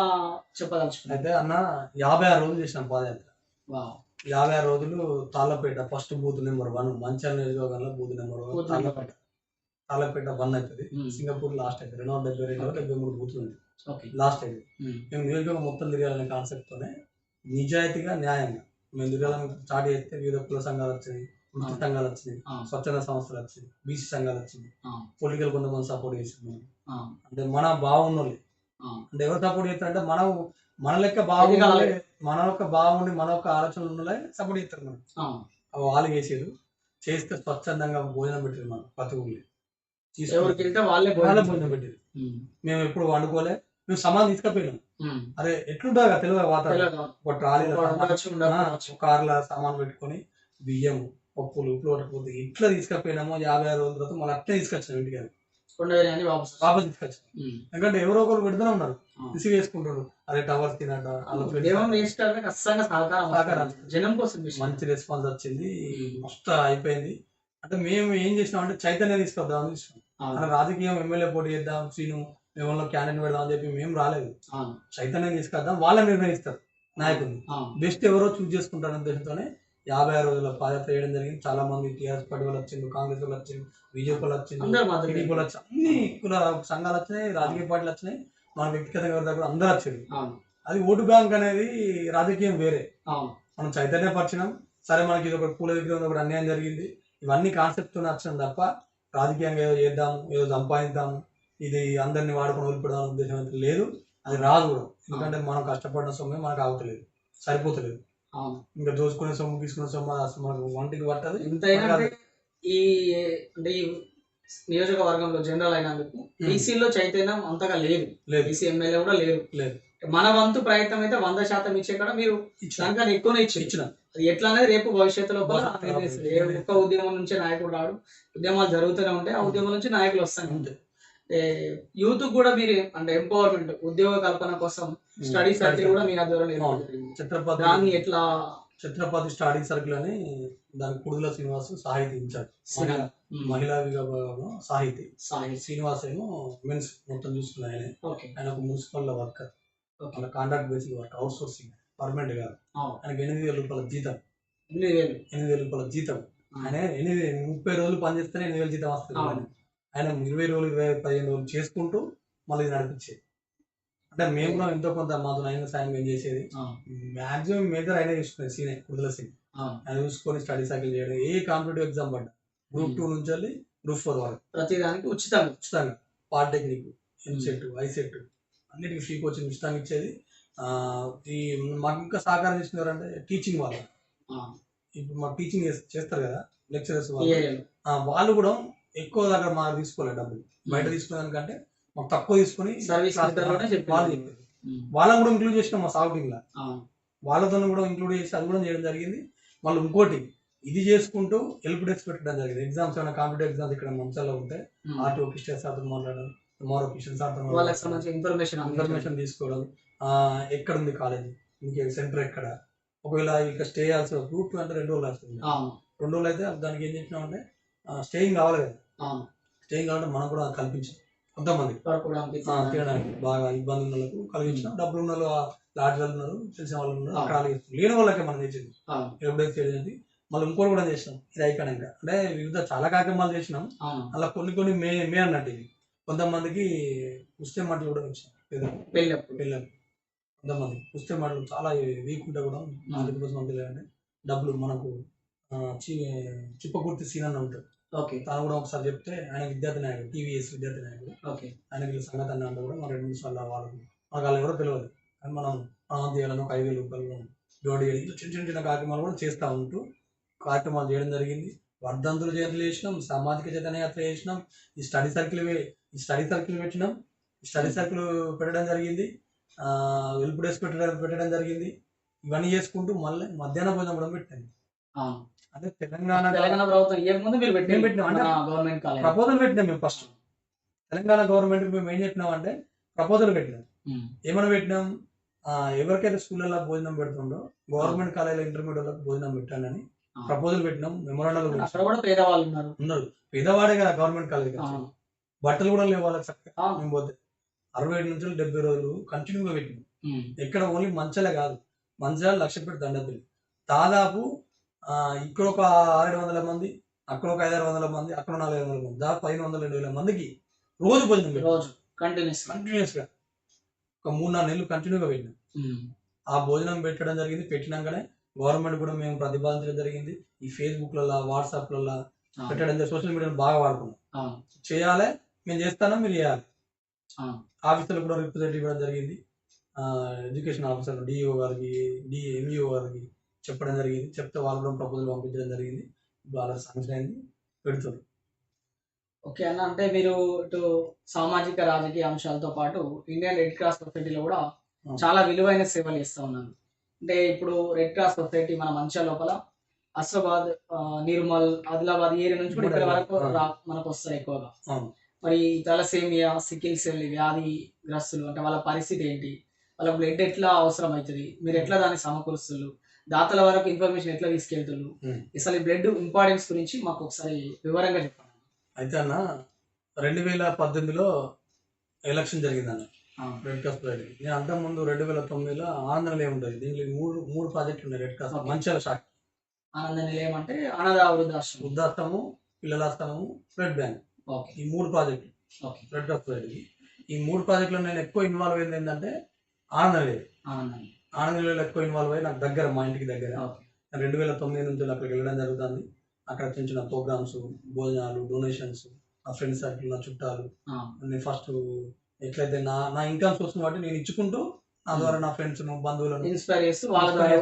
చెప్పదలుచుకున్నారు? అయితే అన్న 56 రోజులు చేసినాం పాదయాత్ర. 56 రోజులు తాళ్ళపేట ఫస్ట్ బూత్ నెంబర్ 1 మంచాల నియోజకవర్గంలో బూత్ నెంబర్ 1 తాళ్ళపేట. తాళపేట బంద్ అవుతుంది, సింగపూర్ లాస్ట్ అవుతుంది, 272-73 బూతులు ఉంది ఓకే. లాస్ట్ అయింది. మేము నియోజకవర్గం మొత్తం తిరగాలనే కాన్సెప్ట్తోనే నిజాయితీగా న్యాయంగా మేము తిరగాలని స్టార్ట్ చేస్తే వివిధ కుల సంఘాలు వచ్చినాయి, వృత్తి సంఘాలు వచ్చినాయి, స్వచ్ఛంద సంస్థలు వచ్చినాయి, బీసీ సంఘాలు వచ్చినాయి, పొలిటికల్ కొంతమంది సపోర్ట్ చేస్తున్నాం. అంటే మన బాగున్నోళ్ళు అంటే ఎవరు సపోర్ట్ చేస్తారంటే మనం మన లెక్క బాగుండాలి, మన యొక్క బాగుండి మన యొక్క ఆలోచనలు ఉండాలి సపోర్ట్ చేస్తారు. మనం వాళ్ళు చేసేది చేస్తే స్వచ్ఛందంగా భోజనం పెట్టారు, మనం ప్రతి ఊళ్ళో వాళ్ళే భోజనం పెట్టేది. మేము ఎప్పుడు వండుకోలే, మేము సమాన్ తీసుకపోయినాం. అరే ఎట్లుంటా తెలియదు వాతావరణం, ఒక ట్రాలీలో కార్ల సామాన్ పెట్టుకొని బియ్యం పప్పులు ఉప్పు పట్టకపోతే ఇట్లా తీసుకపోయినామో 56 రోజుల తర్వాత మళ్ళీ అట్లే తీసుకొచ్చాం ఇంటికి, వాపస్ తీసుకొచ్చాం. ఎందుకంటే ఎవరో ఒకరు పెడుతూనే ఉన్నారు, రిసీవ్ చేసుకుంటారు. అదే టవర్స్ తినట మంచి రెస్పాన్స్ వచ్చింది, మస్తు అయిపోయింది. అంటే మేము ఏం చేసినాం అంటే చైతన్యం తీసుకొద్దామని చూసినాం. అంటే రాజకీయం ఎమ్మెల్యే పోటీ చేద్దాం, సీను మేము క్యాండిడేట్ పెడదాం అని చెప్పి మేము రాలేదు. చైతన్యం తీసుకొద్దాం, వాళ్ళ నిర్ణయిస్తారు నాయకులు, బెస్ట్ ఎవరో చూస్ చేసుకుంటారనే ఉద్దేశంతోనే 56 రోజుల పాదయాత్ర చేయడం జరిగింది. చాలా మంది టీఆర్ఎస్ పార్టీ వాళ్ళు వచ్చింది, కాంగ్రెస్ వాళ్ళు వచ్చింది, బీజేపీ వాళ్ళు వచ్చింది, టీడీపీ వాళ్ళు వచ్చి అన్ని కుల సంఘాలు వచ్చినాయి, రాజకీయ పార్టీలు వచ్చినాయి, మన వ్యక్తిగతంగా దగ్గర అందరూ వచ్చారు. అది ఓటు బ్యాంక్ అనేది రాజకీయం వేరే. మనం చైతన్యపరిచినాం, సరే మనకి ఇది ఒక పూల దగ్గర ఒకటి అన్యాయం జరిగింది, ఇవన్నీ కాన్సెప్ట్ నచ్చడం తప్ప రాజకీయంగా ఏదో చేద్దాము, ఏదో సంపాదిద్దాము, ఇది అందరినీ వాడుకొని వదిలిపెడదాం ఉద్దేశం అయితే లేదు. అది రాదు కూడా, ఎందుకంటే మనం కష్టపడిన సొమ్మే మనకు ఆగుతలేదు, సరిపోతలేదు. ఇంకా దోచుకునే సొమ్ము తీసుకునే సొమ్ము అసలు మనకు వంటికి పట్టదు. ఈ అంటే ఈ నియోజకవర్గంలో జనరల్ అయినందుకు బీసీలో చైతన్యం అంతగా లేదు, బీసీ ఎమ్మెల్యే కూడా లేదు. మన వంతు ప్రయత్నం అయితే 100% ఇచ్చే కూడా మీరు దానికన్నా ఎక్కువనే ఇచ్చిన. అది ఎట్లా అనేది రేపు భవిష్యత్తులో ఒక్క ఉద్యమం నుంచే నాయకుడు రాడు, ఉద్యమాలు జరుగుతూనే ఉంటాయి, ఆ ఉద్యమం నుంచి నాయకులు వస్తాయి. యూత్ కూడా మీరు అంటే ఎంపవర్మెంట్, ఉద్యోగ కల్పన కోసం స్టడీ సర్కిల్ కూడా మీ ఆధ్వర్యంలో దాన్ని ఎట్లా ఛత్రపతి స్టడీ సర్కిల్ అని, దాని కుడుదల శ్రీనివాస్ సాహితీ ఇన్ఛార్జ్, మహిళా విభాగంలో సాహితీ శ్రీనివాస్ ఏమో మెన్స్ మొత్తం చూసుకున్న ఆయన. ఆయన ఒక municipal worker, contract basic work, out sourcing, permanent కాదు. ఆయనకి 8,000 రూపాయల జీతం, 8,000 రూపాయల జీతం. ఆయన 30 రోజులు పనిచేస్తేనే 8,000 జీతం వస్తుంది. ఆయన 20 రోజులు 15 రోజులు చేసుకుంటూ మళ్ళీ నడిపించేది. అంటే మేము కూడా ఎంతో కొంత మాతో అయిన సాయం ఏం చేసేది. మాక్సిమం మేజర్ అయినా చూసుకునేది సీనే కుడుదల సింగ్. ఆయన చూసుకొని స్టడీ సైకిల్ చేయడం, ఏ కాంపిటేటివ్ ఎగ్జామ్ పడ్డా గ్రూప్ 2 నుంచి వెళ్ళి గ్రూప్ 4 వరకు ప్రతి దానికి ఉచితంగా పాలిటెక్నిక్, ఎంసెట్, ఐసెట్ అన్నిటికీ ఫ్రీ కోచింగ్ ఉచితంగా ఇచ్చేది. ఈ మాకు ఇంకా సహకారం చేసిన ఎవరంటే టీచింగ్ వాళ్ళు. ఇప్పుడు మాకు టీచింగ్ చేస్తారు కదా లెక్చరర్స్ వాళ్ళు కూడా ఎక్కువ దగ్గర మాకు తీసుకోలేదు డబ్బులు, బయట తీసుకునేదానికంటే మాకు తక్కువ తీసుకుని వాళ్ళు చెప్పారు. వాళ్ళని కూడా ఇంక్లూడ్ చేసినాం మా సాగుటింగ్ లా, వాళ్ళతో కూడా ఇంక్లూడ్ చేసి అది కూడా చేయడం జరిగింది. వాళ్ళు ఇంకోటి ఇది చేసుకుంటూ హెల్ప్ డెస్క్ పెట్టడం జరిగింది. ఎగ్జామ్స్ ఏమైనా కాంపిటేటివ్ ఎగ్జామ్స్ ఇక్కడ మంచాల్లో ఉంటే ఆర్టీఓ కిషన్ సార్తో మాట్లాడడం, టుమారో కిషన్ సార్తో ఇన్ఫర్మేషన్ తీసుకోవడం, ఎక్కడ ఉంది కాలేజ్, ఇంకే సెంటర్ ఎక్కడ, ఒకవేళ ఇక్కడ స్టే చేయాల్సిన గ్రూప్ 2 అంటే 2 రోజులు వస్తుంది, 2 రోజులు అయితే దానికి ఏం చేసినామంటే స్టేయింగ్ కావాలి కదా, స్టేయింగ్ కావాలంటే మనం కూడా కల్పించాం. కొంతమంది తినడానికి బాగా ఇబ్బంది ఉన్న వాళ్ళకు కలిగించాం, డబ్బులు ఉన్న వాళ్ళు లాడ్జ్లు ఉన్నారు, తెలిసిన వాళ్ళు ఉన్నారు, అక్కడ లేని వాళ్ళకే మనం చేసింది ఎప్పుడైతే చేసింది. మళ్ళీ ఇంకోటి కూడా చేసినాం ఇది అయిపోయాక. అంటే వివిధ చాలా కార్యక్రమాలు చేసినాం. అలా కొన్ని మే అన్నట్టు ఇది. కొంతమందికి పుస్తే మాటలు కూడా వచ్చాం, పెళ్ళప్పుడు కొంతమంది పుస్తే మాటలు చాలా వీక్ ఉంటే కూడా నాలుగు కోసం అంటే డబ్బులు మనకు చిప్పకుర్తి సీన్ అని ఉంటాడు, తను కూడా ఒకసారి చెప్తే ఆయన విద్యార్థి నాయకుడు, టీవీఎస్ విద్యార్థి నాయకుడు, ఆయన సంగతి అన్న అంటే కూడా మన 2 నిమిషాలు వాళ్ళకు మనకు వాళ్ళు ఎవరో తెలియదు, కానీ మనం చేయాలని ఒక 5,000 రూపాయలు డోడ్ చేయడం, చిన్న కార్యక్రమాలు కూడా చేస్తూ ఉంటూ కార్యక్రమాలు చేయడం జరిగింది. వర్ధంతులు జయంతులు చేసినాం, సామాజిక చైతన్య యాత్ర చేసినాం, ఈ స్టడీ సర్కిల్ పెట్టినాం, ఈ స్టడీ సర్కిల్ పెట్టడం జరిగింది, హెల్ప్ డెస్క్ పెట్టడం జరిగింది. ఇవన్నీ చేసుకుంటూ మళ్ళీ మధ్యాహ్న భోజనం కూడా పెట్టాను. అంటే తెలంగాణ ప్రపోజల్ పెట్టినాం మేము ఫస్ట్. తెలంగాణ గవర్నమెంట్ మేము ఏం చెప్పినాం అంటే ప్రపోజల్ పెట్టినాం. ఏమైనా పెట్టినాం, ఎవరికైతే స్కూళ్ళలో భోజనం పెడుతుండో గవర్నమెంట్ కాలేజీలో ఇంటర్మీడియట్ వాళ్ళకి భోజనం పెట్టాలని ప్రపోజల్ పెట్టినాం. మెమోరాండాలు ఉన్నారు, పేదవాడే కదా గవర్నమెంట్ కాలేజ్, బట్టలు కూడా లేవు వాళ్ళకి చక్కగా. మేము పోతే 67 నుంచి 70 రోజులు కంటిన్యూగా పెట్టినాం. ఎక్కడ ఓన్లీ మంచాలే కాదు, మంచాలు లక్ష పెట్టి దండపల్లి దాదాపు ఇక్కడ ఒక 600-700 మంది, అక్కడ ఒక 500-600 మంది, అక్కడ 400-500 మంది, దాదాపు 500-2,000 మందికి రోజు భోజనం పెట్టాం. రోజు కంటిన్యూస్ గా ఒక 3-4 నెలలు కంటిన్యూగా పెట్టినాం. ఆ భోజనం పెట్టడం జరిగింది. పెట్టినాకనే గవర్నమెంట్ కూడా మేము ప్రతిపాదించడం జరిగింది. ఈ ఫేస్బుక్లలో, వాట్సాప్లలో పెట్టడం, సోషల్ మీడియాను బాగా వాడుకున్నాం. చేయాలి, మేము చేస్తాను, మీరు చేయాలి. ఆఫీసర్లు కూడా రిప్రజెంట్ ఇవ్వడం జరిగింది. ఎడ్యుకేషన్ ఆఫీసర్ డిఓ గారికి, ఎంఈఓ గారికి చెప్పడం జరిగింది. చెప్తే వాళ్ళు కూడా ప్రపోజల్ పంపించడం జరిగింది. వాళ్ళ శాంక్షన్ అయింది, పెడుతుంది. ఓకే అన్న, అంటే మీరు ఇటు సామాజిక రాజకీయ అంశాలతో పాటు ఇండియన్ రెడ్ క్రాస్ సొసైటీలో కూడా చాలా విలువైన సేవలు చేస్తూ ఉన్నారు. అంటే ఇప్పుడు రెడ్ క్రాస్ సొసైటీ మన మంచిర్యాల లోపల అస్సాబాద్, నిర్మల్, ఆదిలాబాద్ ఏరియా నుంచి కూడా ఇక్కడ వరకు మనకు వస్తారు ఎక్కువగా. మరి తలసేమియా, సికిల్ సెల్ వ్యాధి గ్రస్తులు అంటే వాళ్ళ పరిస్థితి ఏంటి, వాళ్ళకి బ్లడ్ ఎట్లా అవసరం అవుతుంది, మీరు ఎట్లా దాన్ని సమకూరుస్తున్నారు, దాతల వరకు ఇన్ఫర్మేషన్ ఎట్లా తీసుకెళ్తున్నారు, అసలు ఈ బ్లడ్ ఇంపార్టెన్స్ గురించి మాకు ఒకసారి వివరంగా చెప్పండి. అయితే అన్న 2018లో ఎలక్షన్ జరిగిందన్న రెడ్ క్రాస్ సొసైటీ. నేను అంతకుముందు 2009లో ఆనంద నిలయం ఉంటుంది. దీంట్లో మూడు ప్రాజెక్టులు ఉన్నాయి రెడ్ క్రాస్ మంచిర్యాల శాఖ. ఆనంద నిలయం అంటే వృద్ధాశ్రమము, పిల్లలాశ్రమము, బ్లడ్ బ్యాంక్, ఈ 3 ప్రాజెక్టులు రెడ్ క్రాస్ సొసైటీకి. ఈ 3 ప్రాజెక్టులో నేను ఎక్కువ ఇన్వాల్వ్ అయింది ఏంటంటే ఆనంద నిలయంలో ఎక్కువ ఇన్వాల్వ్ అయ్యి నాకు దగ్గర, మా ఇంటికి దగ్గర. 2009 నుంచి అక్కడికి వెళ్ళడం జరుగుతుంది. అక్కడ చిన్న చిన్న ప్రోగ్రామ్స్, భోజనాలు, డొనేషన్స్, నా ఫ్రెండ్స్ సర్కిల్, నా చుట్టాలు, నేను ఫస్ట్ ఎట్లయితే నా ఇన్కమ్ సోర్స్ బట్టి నేను ఇచ్చుకుంటూ నా ద్వారా నా ఫ్రెండ్స్, బంధువులను ఇన్స్పైర్ చేస్తూ వాళ్ళ ద్వారా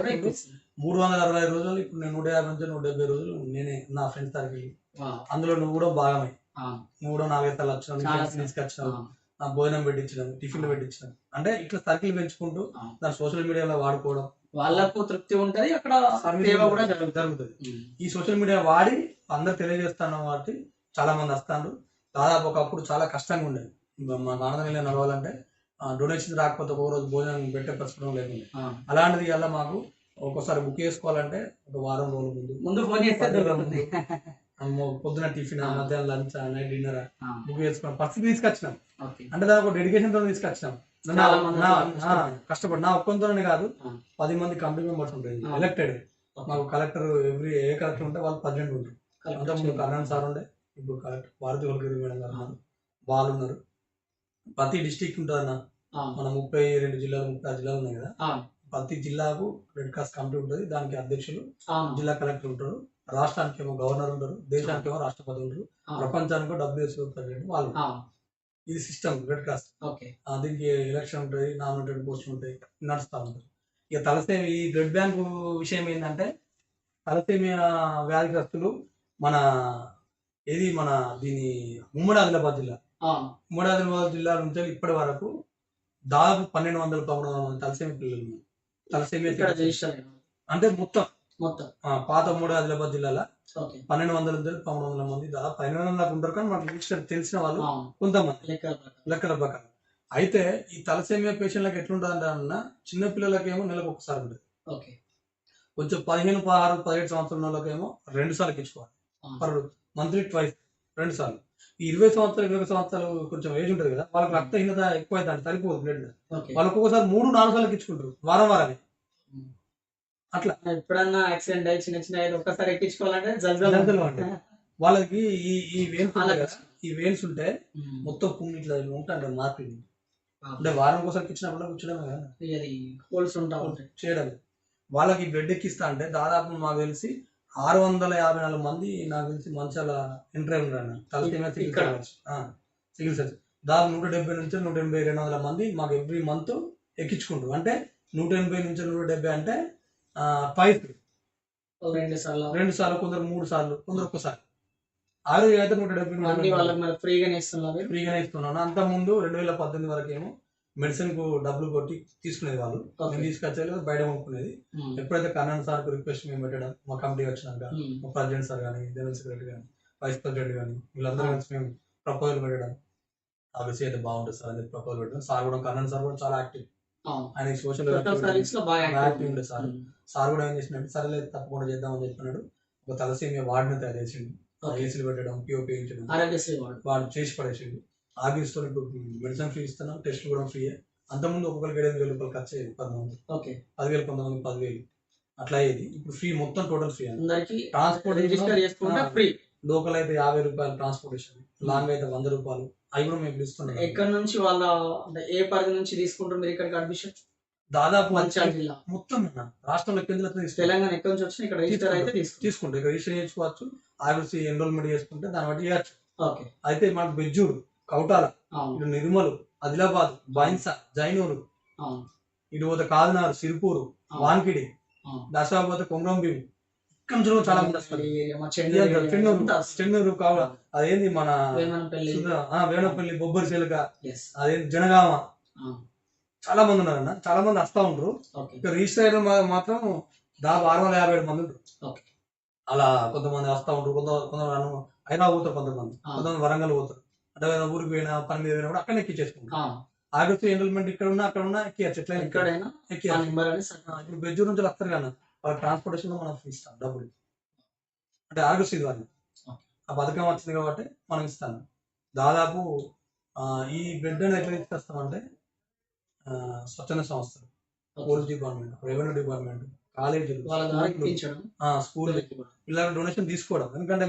360 రోజులు, ఇప్పుడు నేను 150 నుంచి 170 రోజులు నేనే నా ఫ్రెండ్స్ సర్కిల్. అందులో నువ్వు కూడా భాగమే. నువ్వు కూడా 4 సార్లు వచ్చినావు, తీసుకొచ్చినావు, నా భోజనం పెట్టించడం, టిఫిన్లు పెట్టించడం, అంటే ఇట్లా సర్కిల్ పెంచుకుంటూ దాని సోషల్ మీడియాలో వాడుకోవడం, వాళ్ళకు తృప్తి ఉంటది, అక్కడ సేవ కూడా జరుగుతుంది. ఈ సోషల్ మీడియా వాడి అందరు తెలియజేస్తాను కాబట్టి చాలా మంది వస్తాను. దాదాపు ఒకప్పుడు చాలా కష్టంగా ఉండేది మాకు ఆనంద నిలయం నడవాలంటే. డొనేషన్ రాకపోతే ఒక రోజు భోజనం పెట్టే పరిస్థితి లేకుండా. అలాంటిది అలా మాకు ఒక్కోసారి బుక్ చేసుకోవాలంటే ఒక వారం రోజుల ముందు ఫోన్ చేస్తే పొద్దున టిఫిన్, మధ్యాహ్నం లంచ్, నైట్ డిన్నర్ బుక్ చేసుకున్నాం. పరిస్థితి తీసుకొచ్చినాం. అంటే దానికి ఒక డెడికేషన్ తో తీసుకొచ్చినాం. కష్టపడి నా ఒక్కంతోనే కాదు, 10 మంది కమిటీ మెంబర్స్ ఉంటాయి ఎలక్టెడ్. మాకు కలెక్టర్ ఏ కలెక్టర్ ఉంటే వాళ్ళు 18 ఉంటారు. అంతకుముందు కళ్యాణ్ సార్ ఉండే, ఇప్పుడు కలెక్టర్ భారతి వల్గిరి మేడం గారు ఉన్నారు, వాళ్ళు ఉన్నారు. ప్రతి డిస్టిక్ ఉంటుంది అన్న. మన 32 జిల్లాలు, 36 జిల్లాలు ఉన్నాయి కదా. ప్రతి జిల్లాకు రెడ్ క్రాస్ కమిటీ ఉంటుంది. దానికి అధ్యక్షులు జిల్లా కలెక్టర్ ఉంటారు. రాష్ట్రానికి ఏమో గవర్నర్ ఉంటారు, దేశానికి ఏమో రాష్ట్రపతి ఉంటారు, ప్రపంచానికి WHO ప్రెసిడెంట్ వాళ్ళు. ఇది సిస్టమ్ రెడ్ క్రాస్. దీనికి ఎలక్షన్ ఉంటుంది, నామినేటెడ్ పోస్ట్ ఉంటాయి, నడుస్తూ ఉంటాయి. ఇక తలసేమి ఈ బ్లడ్ బ్యాంకు విషయం ఏంటంటే, తలసేమియా వ్యాధిగ్రస్తులు మన దీని ఉమ్మడి ఆదిలాబాద్ జిల్లా నుంచి ఇప్పటి వరకు దాదాపు 1200-1300 మంది తలసేమి పిల్లలు తలసేమియా అంటే మొత్తం పాత ఉమ్మడి ఆదిలాబాద్ జిల్లాలో 1200-1300 మంది, దాదాపు 1500 దాకా ఉంటారు. కానీ మాకు తెలిసిన వాళ్ళు కొంతమంది లెక్కల ప్రకారం. అయితే ఈ తలసేమియా పేషెంట్లకు ఎట్లుంటుంది అన్న, చిన్నపిల్లలకి ఏమో నెలకు ఒకసారి ఉంటుంది. కొంచెం 15, 16, 17 సంవత్సరాల వాళ్ళకేమో 2 సార్లు ఇచ్చుకోవాలి. పర్ మంత్లీ ట్వైస్ 2 సార్లు. ఈ 20 సంవత్సరాలు 21 సంవత్సరాలు కొంచెం ఏజ్ ఉంటుంది కదా, వాళ్ళకి రక్తహీనత ఎక్కువ అవుతుంది, సరిపోదు బ్లడ్. వాళ్ళకి ఒక్కొక్కసారి 3-4 సార్లు ఇచ్చుకుంటారు వారమే. అట్లా ఎప్పుడన్నా యాక్సిడెంట్ అయ్యి చిన్న చిన్న ఒక్కసారి ఎక్కించుకోవాలంటే వాళ్ళకి ఈ వేన్స్ ఉంటే మొత్తం పుండు ఇట్లా ఉంటాయి మార్కెట్. అంటే వారం కోసం ఇచ్చినప్పుడు కూర్చోడమే కదా, హోల్స్ ఉంటాయి చేయడం. వాళ్ళకి బ్లడ్ ఎక్కిస్తా అంటే దాదాపు మాకు తెలిసి 654 మంది నాకు తెలిసి మంచాల ఎంట్రీ ఉన్నారు తలసేమియా చికిత్స. దాదాపు 170 నుంచి 180-200 మంది మాకు ఎవ్రీ మంత్ ఎక్కించుకుంటారు. అంటే 180 నుంచి 170 అంటే ట్వైస్, 2 సార్లు, కొందరు 3 సార్లు, కొందరు ఒక్కసారి. ఆరోగ్యం అయితే 170 ఫ్రీగానే ఇస్తున్నాను. అంత ముందు 2018 వరకు ఏమో మెడిసిన్ కు డబ్బులు కొట్టి తీసుకునేది వాళ్ళు, మేము తీసుకొచ్చేది బయట కొనుక్కునేది. ఎప్పుడైతే కళ్యాణ్ సార్ రిక్వెస్ట్ మేము పెట్టడం, మా కమిటీ వచ్చినాక మా ప్రెసిడెంట్ సార్ కానీ, జనరల్ సెక్రటరీ కానీ, వైస్ ప్రెసిడెంట్ కానీ, వీళ్ళందరూ కలిసి మేము ప్రపోజల్ పెట్టడం, ఆబ్వియస్లీ అయితే బాగుంటుంది సార్ అని ప్రపోజల్ పెట్టడం. సార్ కూడా, కళ్యాణ్ సార్ కూడా చాలా యాక్టివ్, ఆయన సోషల్ యాక్టివ్ ఉండే సార్. సార్ కూడా ఏం చేసినట్టు సరే తప్పకుండా చేద్దామని చెప్పినాడు. ఒక తలసేమియా వార్డుని తయారు చేసిండు, ఏసీలు పెట్టడం, పిఓపి వేయించడం, వాళ్ళు చేసి పడేసిండు. ఆర్గన్స్ ఇప్పుడు మెడిసిన్ ఫ్రీ ఇస్తున్నాం, టెస్ట్ కూడా ఫ్రీ. అంతకుముందు ఒక్కొక్కరికి 7,000 రూపాయలు ఖర్చు అయ్యేది, 10 మంది 10,000, కొంతమంది 10,000 అట్లా అయ్యేది. ఇప్పుడు ఫ్రీ, మొత్తం టోటల్ ఫ్రీ. ట్రాన్స్పోర్ట్ లోకల్ అయితే 50 రూపాయలు ట్రాన్స్పోర్టేషన్, లాంగ్ అయితే 100 రూపాయలు, అవి కూడా మేము ఇస్తున్నాం. ఎక్కడ నుంచి వాళ్ళ అంటే ఏ పరిధి నుంచి తీసుకుంటారు మీరు ఇక్కడికి అడ్మిషన్? దాదాపు మంచిర్యాల జిల్లా మొత్తం రాష్ట్రంలో కింద తెలంగాణ ఎక్కడి నుంచి వచ్చినా ఇక్కడ రిజిస్టర్ అయితే తీసుకుంటే ఇక్కడ రిజిస్టర్ చేసుకోవచ్చు. ఆర్బీసీ ఎన్రోల్మెంట్ చేసుకుంటే దాన్ని బట్టి చేయొచ్చు. ఓకే. అయితే మనకు బెజ్జూరు, కౌటాల, ఇటు నిర్మలు, ఆదిలాబాద్, బైన్సా, జైనూరు, ఇటు పోతే కాదనారు, సిరిపూరు, వాన్కిడి, దశాపోతే కొమరంభీం, ఇక్కడ నుంచి చాలా మంది వస్తారు. చెన్నూరు కావాలి, అదేంది మన వేణపల్లి, బొబ్బరి చిలుక, అదేంది జనగామ, చాలా మంది ఉన్నారన్న. చాలా మంది వస్తా ఉంటారు. ఇక్కడ రిజిస్టర్ అయిన మాత్రం దాదాపు 657 మంది ఉంటారు. అలా కొంతమంది వస్తా ఉంటారు. కొంతమంది హైదరాబాద్ పోతారు, కొంతమంది వరంగల్ పోతారు. అంటే ఊరికి పోయినా పని మీద పోయినా కూడా అక్కడ ఎక్కించేసుకుంటారు. ఆర్బీసీ ఎన్రోల్మెంట్ ఇక్కడ ఉన్నా అక్కడ ఉన్నా ఎక్కియచ్చు, ఎట్లయినా ఎక్కియచ్చు. ఇప్పుడు బెజ్జూరు నుంచి వస్తారు కానీ వాళ్ళ ట్రాన్స్పోర్టేషన్ లో మనం ఇస్తాం డబ్బులు, అంటే ఆర్బీసీ ద్వారా ఆ పథకం వచ్చింది కాబట్టి మనం ఇస్తాను. దాదాపు ఈ బెడ్ అనేది ఎట్లా తీసుకొస్తామంటే స్వచ్ఛంద సంస్థలు, పోలీస్ డిపార్ట్మెంట్, రెవెన్యూ డిపార్ట్మెంట్, కాలేజీలు, స్కూల్ పిల్లల డొనేషన్ తీసుకోవడం. ఎందుకంటే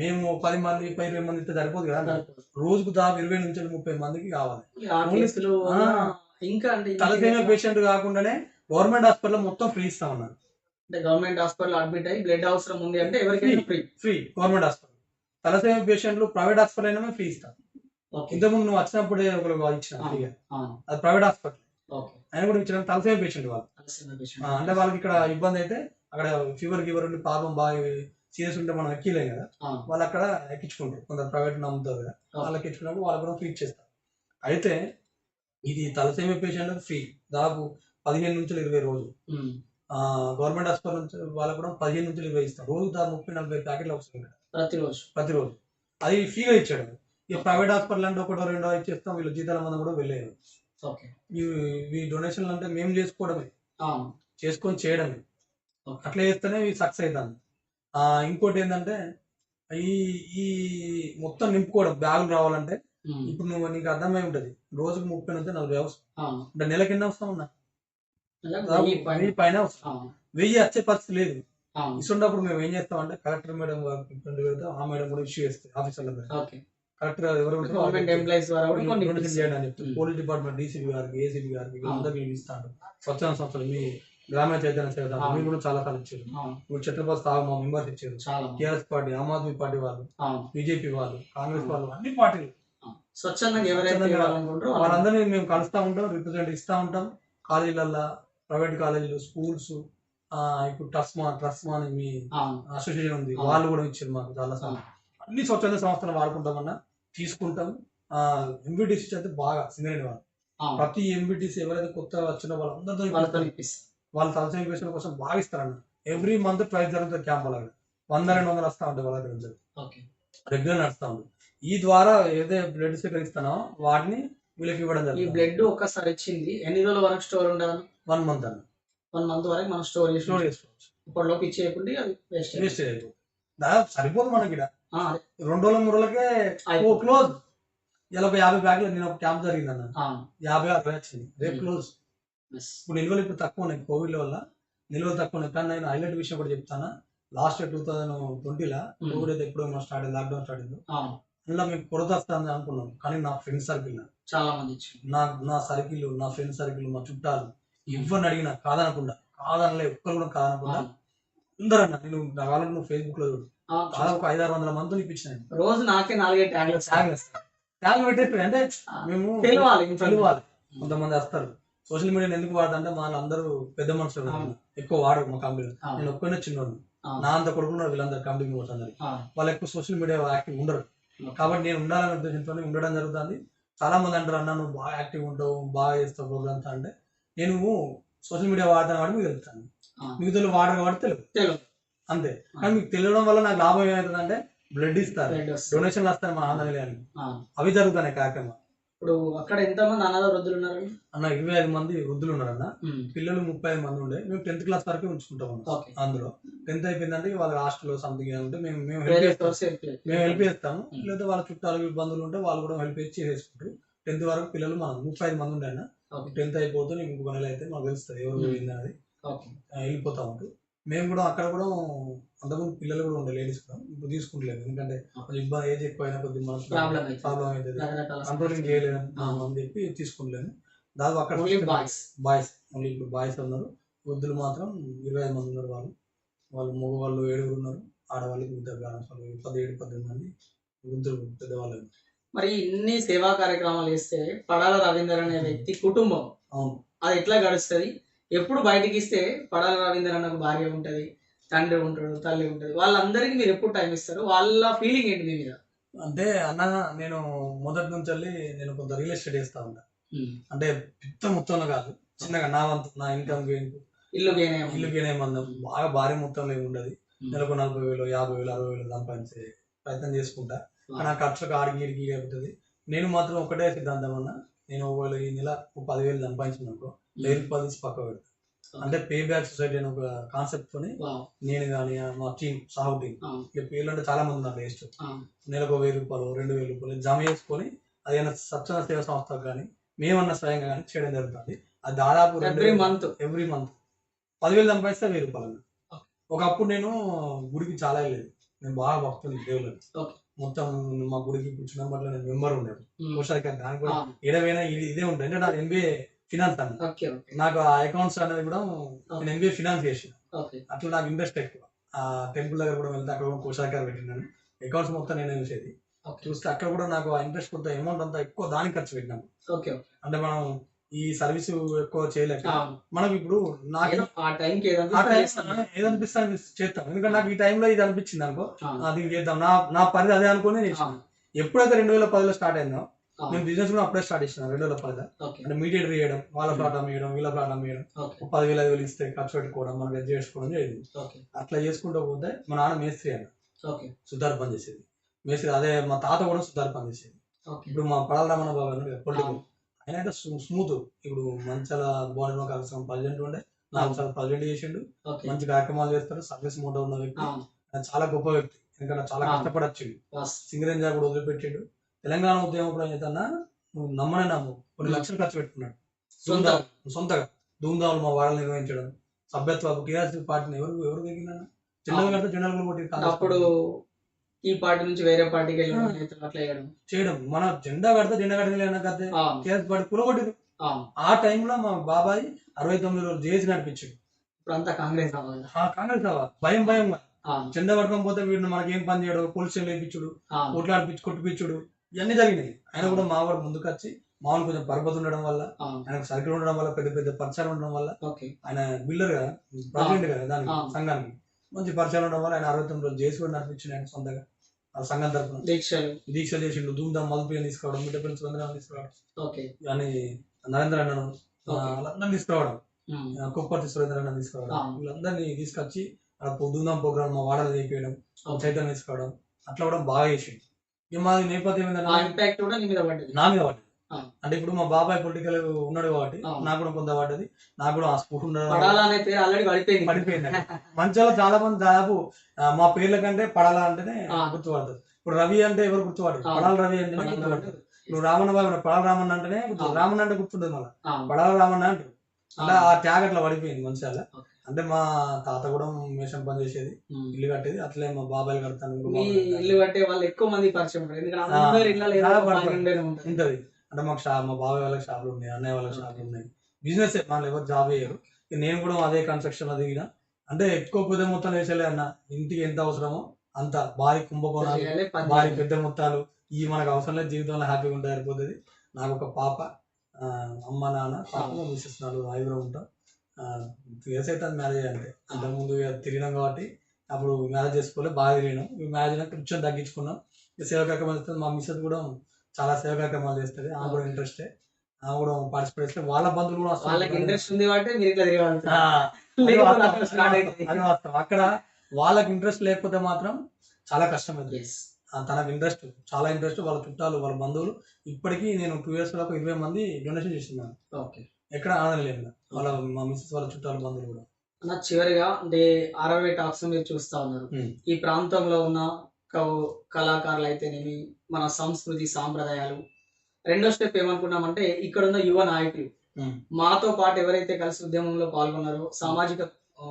మేము 10 మంది 20 మంది ఇస్తే సరిపోదు కదా, రోజుకు దాదాపు 20 నుంచి 30 మందికి కావాలి. ఇంకా తలసేమియా పేషెంట్ కాకుండానే గవర్నమెంట్ హాస్పిటల్ మొత్తం ఫ్రీ ఇస్తా ఉన్నారు. అంటే గవర్నమెంట్ హాస్పిటల్ అడ్మిట్ అయ్యి బ్లడ్ అవసరం ఉంది అంటే ఎవరికైనా ఫ్రీ గవర్నమెంట్ హాస్పిటల్. తలసేమియా పేషెంట్లు ప్రైవేట్ హాస్పిటల్ అయినా ఫ్రీ ఇస్తాం. ఇంతకుముందు నువ్వు వచ్చినప్పుడే ఒకరు ఇచ్చిన అది ప్రైవేట్ హాస్పిటల్, ఆయన కూడా ఇచ్చిన తలసేమియా పేషెంట్ వాళ్ళు. అంటే వాళ్ళకి ఇక్కడ ఇబ్బంది అయితే అక్కడ ఫీవర్ ఉండి పాపం బాగా సీరియస్ ఉంటే మనం ఎక్కిలేం కదా, వాళ్ళు అక్కడ ఎక్కించుకుంటారు. కొందరు ప్రైవేట్ నమ్ముతారు కదా, వాళ్ళు ఎక్కించుకున్నప్పుడు వాళ్ళు కూడా ఫ్రీ ఇచ్చేస్తారు. అయితే ఇది తలసేమియా పేషెంట్ ఫ్రీ దాదాపు 15 నుంచి 20 రోజులు. గవర్నమెంట్ హాస్పిటల్ నుంచి వాళ్ళకు కూడా 15 నుంచి 20 ఇస్తారు. రోజు దాదాపు 30-40 ప్యాకెట్లు వస్తుంది ప్రతిరోజు. అది ఫ్రీగా ఇచ్చాడు. ఇక ప్రైవేట్ హాస్పిటల్ అంటే ఒకటో రెండో ఇచ్చేస్తాం, వీళ్ళు జీతాల మంది కూడా వెళ్ళేది. ఈ డొనేషన్లు అంటే మేము చేసుకోవడమే, చేసుకొని చేయడమే, అట్లా చేస్తేనే ఇవి సక్సెస్ అవుతాను. ఇంకోటి ఏంటంటే ఈ మొత్తం నింపుకోవడం, బ్యాగులు రావాలంటే ఇప్పుడు నువ్వు నీకు అర్థమై ఉంటది, రోజుకు 30 నుంచి 40 అవసరం. అంటే నెలకి ఎన్ని అవసరం ఉన్నా 1000 పైన అవసరం. 1000 వచ్చే పరిస్థితి లేదు. ఇస్తున్నప్పుడు మేము ఏం చేస్తాం అంటే కలెక్టర్ మేడం పెడతాం, ఆ మేడం కూడా ఇష్యూ చేస్తాయి ఆఫీసర్ల మీద. కలెక్టర్ ఎవరు చేయడానికి చెప్తారు. పోలీస్ డిపార్ట్మెంట్ డీసీపీ గారికి, ఏసీపీ గారికి అందరికీ ఇస్తాను. స్వచ్ఛంద సంస్థలు మీ గ్రామీణ చైతన్య సేవ మీరు కూడా చాలా సార్లు ఇచ్చారు. ఇప్పుడు ఛత్రపతి సాగు మా మెంబర్స్ ఇచ్చారు. TRS party, Aam Aadmi party వాళ్ళు, బీజేపీ వాళ్ళు, కాంగ్రెస్ వాళ్ళు, అన్ని పార్టీలు వాళ్ళందరినీ మేము కలుస్తూ ఉంటాం, రిప్రజెంట్ ఇస్తూ ఉంటాం. కాలేజీలల్లో, ప్రైవేట్ కాలేజీలు, స్కూల్స్, ఇప్పుడు ట్రస్మా అని మీ అసోసియేషన్ ఉంది, వాళ్ళు కూడా ఇచ్చారు మాకు చాలా సార్లు. అన్ని స్వచ్ఛంద సంస్థలు వాడుకుంటామన్నా, తీసుకుంటాం. ఎంబీటీసీ అయితే బాగా సింగరేణి వాళ్ళు ప్రతి ఎంబీటీసీ ఎవరైతే కొత్తగా వచ్చిన వాళ్ళందరితో వాళ్ళ తలసేమియా పేషెంట్ కోసం బాగా ఇస్తారన్న. ఎవ్రీ మంత్ ట్వైస్ జరుగుతుంది క్యాంప్. అలాగే 100-200 వస్తూ ఉంటాయి వాళ్ళ దగ్గర, రెగ్యులర్ నడుస్తూ ఉంటుంది. ఈ ద్వారా ఏదైతే బ్లడ్ సేకరిస్తానో వాటిని వీళ్ళకి ఇవ్వడం జరుగుతుంది. ఈ బ్లడ్ ఒక్కసారి ఇచ్చింది ఎన్ని రోజుల వరకు స్టోర్ ఉండదు? 1 మంత్ అన్న. 1 మంత్ వరకు మనం స్టోర్ చేసుకోవచ్చు. ఇప్పటిలోకి ఇచ్చేయకుండా అది వేస్ట్ అయిపోతుంది. దాదాపు సరిపోదు మనకి. 2 రోజుల 3 రోజులకే క్లోజ్. ఇలా 50 బ్యాగులు. నేను ఒక క్యాంప్ జరిగిందన్న, 50 వచ్చింది, రేపు క్లోజ్. ఇప్పుడు నిల్వలు ఇప్పుడు తక్కువ ఉన్నాయి, కోవిడ్ వల్ల నిల్వలు తక్కువ ఉన్నాయి. కానీ నేను హైలైట్ విషయం కూడా చెప్తాను. లాస్ట్ 2020లో కోవిడ్ అయితే ఎప్పుడో స్టార్ట్ అయింది, లాక్డౌన్ స్టార్ట్ అయింది. అందులో మీకు కొరత వస్తుంది అనుకున్నాం. కానీ నా ఫ్రెండ్ సర్కిల్ చాలా మంది నా సర్కిల్, నా ఫ్రెండ్ సర్కిల్, మా చుట్టాలు ఎవరిని అడిగినా కాదనలే, ఒక్కరు కూడా కాదనకుండా అందరూ అన్న. నేను నా వాళ్ళకి నువ్వు ఫేస్బుక్ లో చూడు, దాదాపు 500-600 మందిని ఇప్పించాను. రోజు నాకే 4 ట్యాగ్లు పెట్టేస్తాను. అంటే మేము తెలియాలి. కొంతమంది వస్తారు. సోషల్ మీడియాని ఎందుకు వాడతా అంటే వాళ్ళందరూ పెద్ద మనుషులు, ఎక్కువ వాడరు మా కంపెనీలో. నేను ఒక్కనే చిన్నోడు, నా అంత కొడుకున్నారు వీళ్ళందరూ కంపెనీ పోతున్నారు. వాళ్ళు ఎక్కువ సోషల్ మీడియా యాక్టివ్ ఉండరు. కాబట్టి నేను ఉండాలనే ఉద్దేశంతో ఉండడం జరుగుతుంది. చాలా మంది అంటారు, అన్న నువ్వు బాగా యాక్టివ్ ఉంటావు, బాగా చేస్తావు ప్రోగ్రామ్స్ అంటే. నేను సోషల్ మీడియా వాడతాను కాబట్టి మీకు తెలుస్తాను, మిగతా వాడరు కాబట్టి తెలియదు అంతే. కానీ మీకు తెలియడం వల్ల నాకు లాభం ఏమవుతుంది అంటే బ్లడ్ ఇస్తారు, డొనేషన్లు వస్తాయి మా ఆంధ్రని, అవి జరుగుతాయి కార్యక్రమాలు. ఇప్పుడు అక్కడ ఎంతమంది అనాథ వృద్ధులు ఉన్నారు అన్న? 25 మంది వృద్ధులు ఉన్నారన్న. పిల్లలు 35 మంది ఉండే. మేము 10th క్లాస్ వరకు ఉంచుకుంటాం. అందులో 10th అయిపోయిందంటే వాళ్ళ హాస్టల్ సంథింగ్ ఉంటే మేము హెల్ప్ చేస్తాము. లేదా వాళ్ళ చుట్టాలు బంధువులు ఉంటే వాళ్ళు కూడా హెల్ప్ చేసి చేసుకుంటారు. 10th వరకు పిల్లలు మనం 35 మంది ఉండే అన్న. 10th అయిపోతే ఇంకొక నెల అయితే మాకు తెలుస్తుంది ఎవరు పోయింది అనేది, వెళ్ళిపోతా ఉంటారు. మేము కూడా అక్కడ కూడా అంతకుముందు పిల్లలు కూడా ఉండే, లేడీస్ కూడా ఇప్పుడు తీసుకుంటలేదు, ఎందుకంటే కొంచెం ఇబ్బంది, ఏజ్ ఎక్కువ అయినా కొద్దిగా ప్రాబ్లం ప్రాబ్లం అవుతుంది, రకరకాల కంట్రోలింగ్ చేయలేము అని చెప్పి తీసుకుంటలేను. దాదాపు అక్కడ బాయ్స్ ఓన్లీ ఇప్పుడు బాయ్స్ ఉన్నారు. వృద్ధులు మాత్రం 25 మంది ఉన్నారు. వాళ్ళు మగవాళ్ళు 7 ఉన్నారు, ఆడవాళ్ళకి 17-18 మంది వృద్ధులు పెద్దవాళ్ళు. మరి ఇన్ని సేవా కార్యక్రమాలు చేస్తే పడాల రవీందర్ అనే వ్యక్తి కుటుంబం అవును అది ఎట్లా గడుస్తుంది? ఎప్పుడు బయటికి ఇస్తే పడాల రవీందర్ అన్న భార్య ఉంటది, తండ్రి ఉంటాడు, తల్లి ఉంటది, వాళ్ళందరికీ మీరు ఎప్పుడు టైం ఇస్తారు? వాళ్ళ ఫీలింగ్ ఏంటి మీ మీద? అంటే అన్న, నేను మొదటి నుంచి వెళ్ళి నేను కొంత రియల్ ఎస్టేట్ చేస్తా ఉంటా. అంటే పెద్ద మొత్తంలో కాదు, చిన్నగా నా వంతు, నా ఇన్కమ్ ఇల్లు గేనేమందం బాగా భారీ మొత్తంలో ఏమి ఉండదు. నెలకు 40,000, 50,000, 60,000 సంపాదించే ప్రయత్నం చేసుకుంటా. నా ఖర్చులకు ఆడికి ఇడికి అవుతుంది. నేను మాత్రం ఒకటే సిద్ధాంతం అన్న, నేను ఒకవేళ ఈ నెల 10,000 సంపాదించిన అనుకో, 1,000 రూపాయలు తీసి పక్క పెడతా. అంటే పే బ్యాక్ సొసైటీ అని ఒక కాన్సెప్ట్ తోని నేను కానీ మా టీం సాహు టీం, ఇక పేర్లు అంటే చాలా మంది ఉన్నారు వేస్ట్, నెలకు 1,000 రూపాయలు 2,000 రూపాయలు జమ చేసుకొని అదేనా స్వచ్ఛంద సేవ సంస్థకు కానీ మేమన్నా స్వయంగా కానీ చేయడం జరుగుతుంది. అది దాదాపు ఎవ్రీ మంత్ 10,000 సంపాదిస్తే 1,000 రూపాయలు. ఒకప్పుడు నేను గుడికి చాలా వెళ్ళేది, నేను బాగా భక్తుని దేవుళ్ళకి. మొత్తం మా గుడికి కూర్చున్న పట్ల నేను మెంబర్ ఉండేది, కోశాధికారి. దానికి కూడా ఏడవైనా ఇదే ఉంటుంది. అంటే నాకు MBA ఫినాన్స్ అన్న, నాకు ఆ అకౌంట్స్ అనేది కూడా నేను MBA ఫినాన్స్ చేసిన. అట్లా నాకు ఇంట్రెస్ట్ ఎక్కువ. ఆ టెంపుల్ దగ్గర కూడా వెళ్తే అక్కడ కూడా కోశాధికారి పెట్టినాను, అకౌంట్స్ మొత్తం నేనే చూసేది. చూస్తే అక్కడ కూడా నాకు ఆ ఇంట్రెస్ట్ కొంత అమౌంట్ అంతా ఎక్కువ దానికి ఖర్చు పెట్టినాము. అంటే మనం ఈ సర్వీస్ ఎక్కువ చేయలేక మనకి ఇప్పుడు నాకు ఏదనిపిస్తుంది చేస్తాం, ఎందుకంటే నాకు ఈ టైంలో ఇది అనిపించింది అనుకో, అది చేద్దాం, నా పరిధి అదే అనుకుని చేసాను. ఎప్పుడైతే 2010లో స్టార్ట్ అయిందో, నేను బిజినెస్ కూడా అప్పుడే స్టార్ట్ చేసిన 2010. అంటే మీడియేటర్ చేయడం, వాళ్ళ ప్లాట్ అమ్మేయడం, వీళ్ళ ప్లాట్ అమ్మేయడం, 10,000 5,000 ఇస్తే ఖర్చు పెట్టుకోవడం, మనం గది చేసుకోవడం జరిగింది. అట్లా చేసుకుంటూ పోతే మా నాన్న మేస్త్రి అన్న, సుతార్ పని చేసేది మేస్త్రి. అదే మా తాత కూడా సుతార్ పని చేసేది. ఇప్పుడు మా పడాల రమణ బాబు పొలిటికల్ ఆయన అంటే స్మూత్. ఇప్పుడు మంచాల బోర్డు కలిసి ప్రెసిడెంట్ ఉండే, 4 సార్లు ప్రెసిడెంట్ చేసిండు, మంచి కార్యక్రమాలు చేస్తాడు, సర్వీస్ మోటో ఉన్న వ్యక్తి, చాలా గొప్ప వ్యక్తి. ఎందుకంటే చాలా కష్టపడొచ్చిండు, సింగరేంజా కూడా వదిలిపెట్టిండు. తెలంగాణ ఉద్యమం కూడా ఏదన్నా నువ్వు నమ్మనే నమ్ము, కొన్ని లక్షలు ఖర్చు పెట్టుకున్నాడు సొంతగా. ధూమ్ధాములు మా వాడలు నిర్వహించడం, సభ్యత్వ టీఆర్ఎస్ పార్టీని ఎవరు తగ్గినా జెండాలు కడితే జెండాలు కూడా కొట్టి అప్పుడు ఈ పార్టీ నుంచి వేరే పార్టీకి చేయడం, మన జెండా కడితే జెండా కడితే టీఆర్ఎస్ పార్టీ కూలగొట్టిరు. ఆ టైంలో మా బాబాయ్ 69 రోజులు జేఏసీ నడిపించాడు. ఇప్పుడు అంతా కాంగ్రెస్ భయంగా జెండా పట్టుకోకపోతే వీడు మనకేం పని చేయడు, పోలీస్ స్టేషన్ వేయించుడు, కొట్టిపించుడు, ఇవన్నీ జరిగినాయి. ఆయన కూడా మావాడు ముందుకు వచ్చి, మామూలు కొంచెం పరపతి ఉండడం వల్ల, ఆయనకు సర్కిల్ ఉండడం వల్ల, పెద్ద పెద్ద పరిచయాలు ఉండడం వల్ల, ఆయన బిల్డర్ కదా, ప్రెసిడెంట్ కదా దానికి సంఘానికి, మంచి పరిచయాలు ఉండడం వల్ల ఆయన 69 రోజులు జేఏసీ కూడా నడిపించిండు. ఆయన సొంతగా సంఘం తరఫున దీక్షలు చేసిండు. ధూమ్ధామ్ మధుపిల్లని తీసుకురావడం, మిట్ట పిల్లలు సుందరాన్ని తీసుకురావడం, అని నరేంద్ర అన్నను వాళ్ళందరినీ తీసుకురావడం, కుప్పర్తి సురేంద్ర అన్న తీసుకురావడం, వీళ్ళందరినీ తీసుకొచ్చి ధూమ్ధామ్ ప్రోగ్రామ్ మా వాడలు చేయించడం, చైతన్యం తీసుకోవడం, అట్లా కూడా బాగా చేసిండు. ఇక మాది నేపథ్యం ఏంటంటే నా మీద పడ్డది. అంటే ఇప్పుడు మా బాబాయ్ పొలిటికల్ ఉన్నాడు కాబట్టి నాకు కూడా కొంత పడ్డది. నాకు కూడా ఆ స్ఫూర్తి పడిపోయింది. మంచిగా చాలా మంది దాదాపు మా పేర్ల కంటే పడాల అంటేనే గుర్తుపడతారు. ఇప్పుడు రవి అంటే ఎవరు గుర్తుపడరు, పడాల రవి అంటేనే గుర్తుపడతారు. ఇప్పుడు రామన్న బాబు పడాల రామన్న అంటేనే రామన్న అంటే గుర్తుంటది, మళ్ళీ పడాల రామన్న అంటారు. అలా ఆ ట్యాగ్ అట్లా పడిపోయింది మంచిగా. అంటే మా తాత కూడా మేషం పని చేసేది, ఇల్లు కట్టేది. అట్లే మా బాబాయ్ కడతాను, ఇల్లు కట్టే వాళ్ళు ఎక్కువ మంది పరిచయం ఉంటది. అంటే మాకు మా బాబాయ్ వాళ్ళకి షాపులు ఉన్నాయి, అన్నయ్య వాళ్ళకి షాపులు ఉన్నాయి, బిజినెస్ వాళ్ళు ఎవరు జాబ్ చేయరు. నేను కూడా అదే కన్స్ట్రక్షన్ అది దిగిన. అంటే ఎక్కువ పెద్ద మొత్తం వేసేలే అన్న, ఇంటికి ఎంత అవసరమో అంత భారీ కుంభకోణాలు, భారీ పెద్ద మొత్తాలు ఈ మనకు అవసరం లేదు, జీవితంలో హ్యాపీగా ఉంటే సరిపోతుంది. నాకు ఒక పాప, అమ్మ నాన్న, పాప మిస్సెస్, 5 ఉంటాం. 2 years అయితే మ్యారేజ్ అంటే. అంతకుముందు తిరిగినాం కాబట్టి అప్పుడు మ్యారేజ్ చేసుకోలే, బాగా తిరిగినాం. మ్యారేజ్ కొంచెం తగ్గించుకున్నాం. సేవా కార్యక్రమాలు చేస్తుంది. మా మిస్సెస్ కూడా చాలా సేవా కార్యక్రమాలు చేస్తుంది, ఆమె కూడా ఇంట్రెస్టే, ఆమె కూడా పార్టిసిపేట్ చేస్తే వాళ్ళ బంధువులు కూడా ఇంట్రెస్ట్ ఉంది కాబట్టి అది వాస్తవం. అక్కడ వాళ్ళకి ఇంట్రెస్ట్ లేకపోతే మాత్రం చాలా కష్టం అవుతుంది. తనకు ఇంట్రెస్ట్, చాలా ఇంట్రెస్ట్, వాళ్ళ చుట్టాలు, వాళ్ళ బంధువులు. ఇప్పటికీ నేను 2 years వరకు 20 మంది డొనేషన్ చేస్తున్నాను, ఎక్కడ ఆనందం లేదు. వాళ్ళ మా మిస్సెస్ వాళ్ళ చుట్టాలు, బంధువులు కూడా. చివరిగా అంటే RRY టాక్స్ మీరు చూస్తా ఉన్నారు, ఈ ప్రాంతంలో ఉన్న కళాకారులు అయితేనేమి, మన సంస్కృతి సాంప్రదాయాలు. రెండో స్టెప్ ఏమనుకున్నామంటే, ఇక్కడ ఉన్న యువ నాయకులు మాతో పాటు ఎవరైతే కలిసి ఉద్యమంలో పాల్గొన్నారో, సామాజిక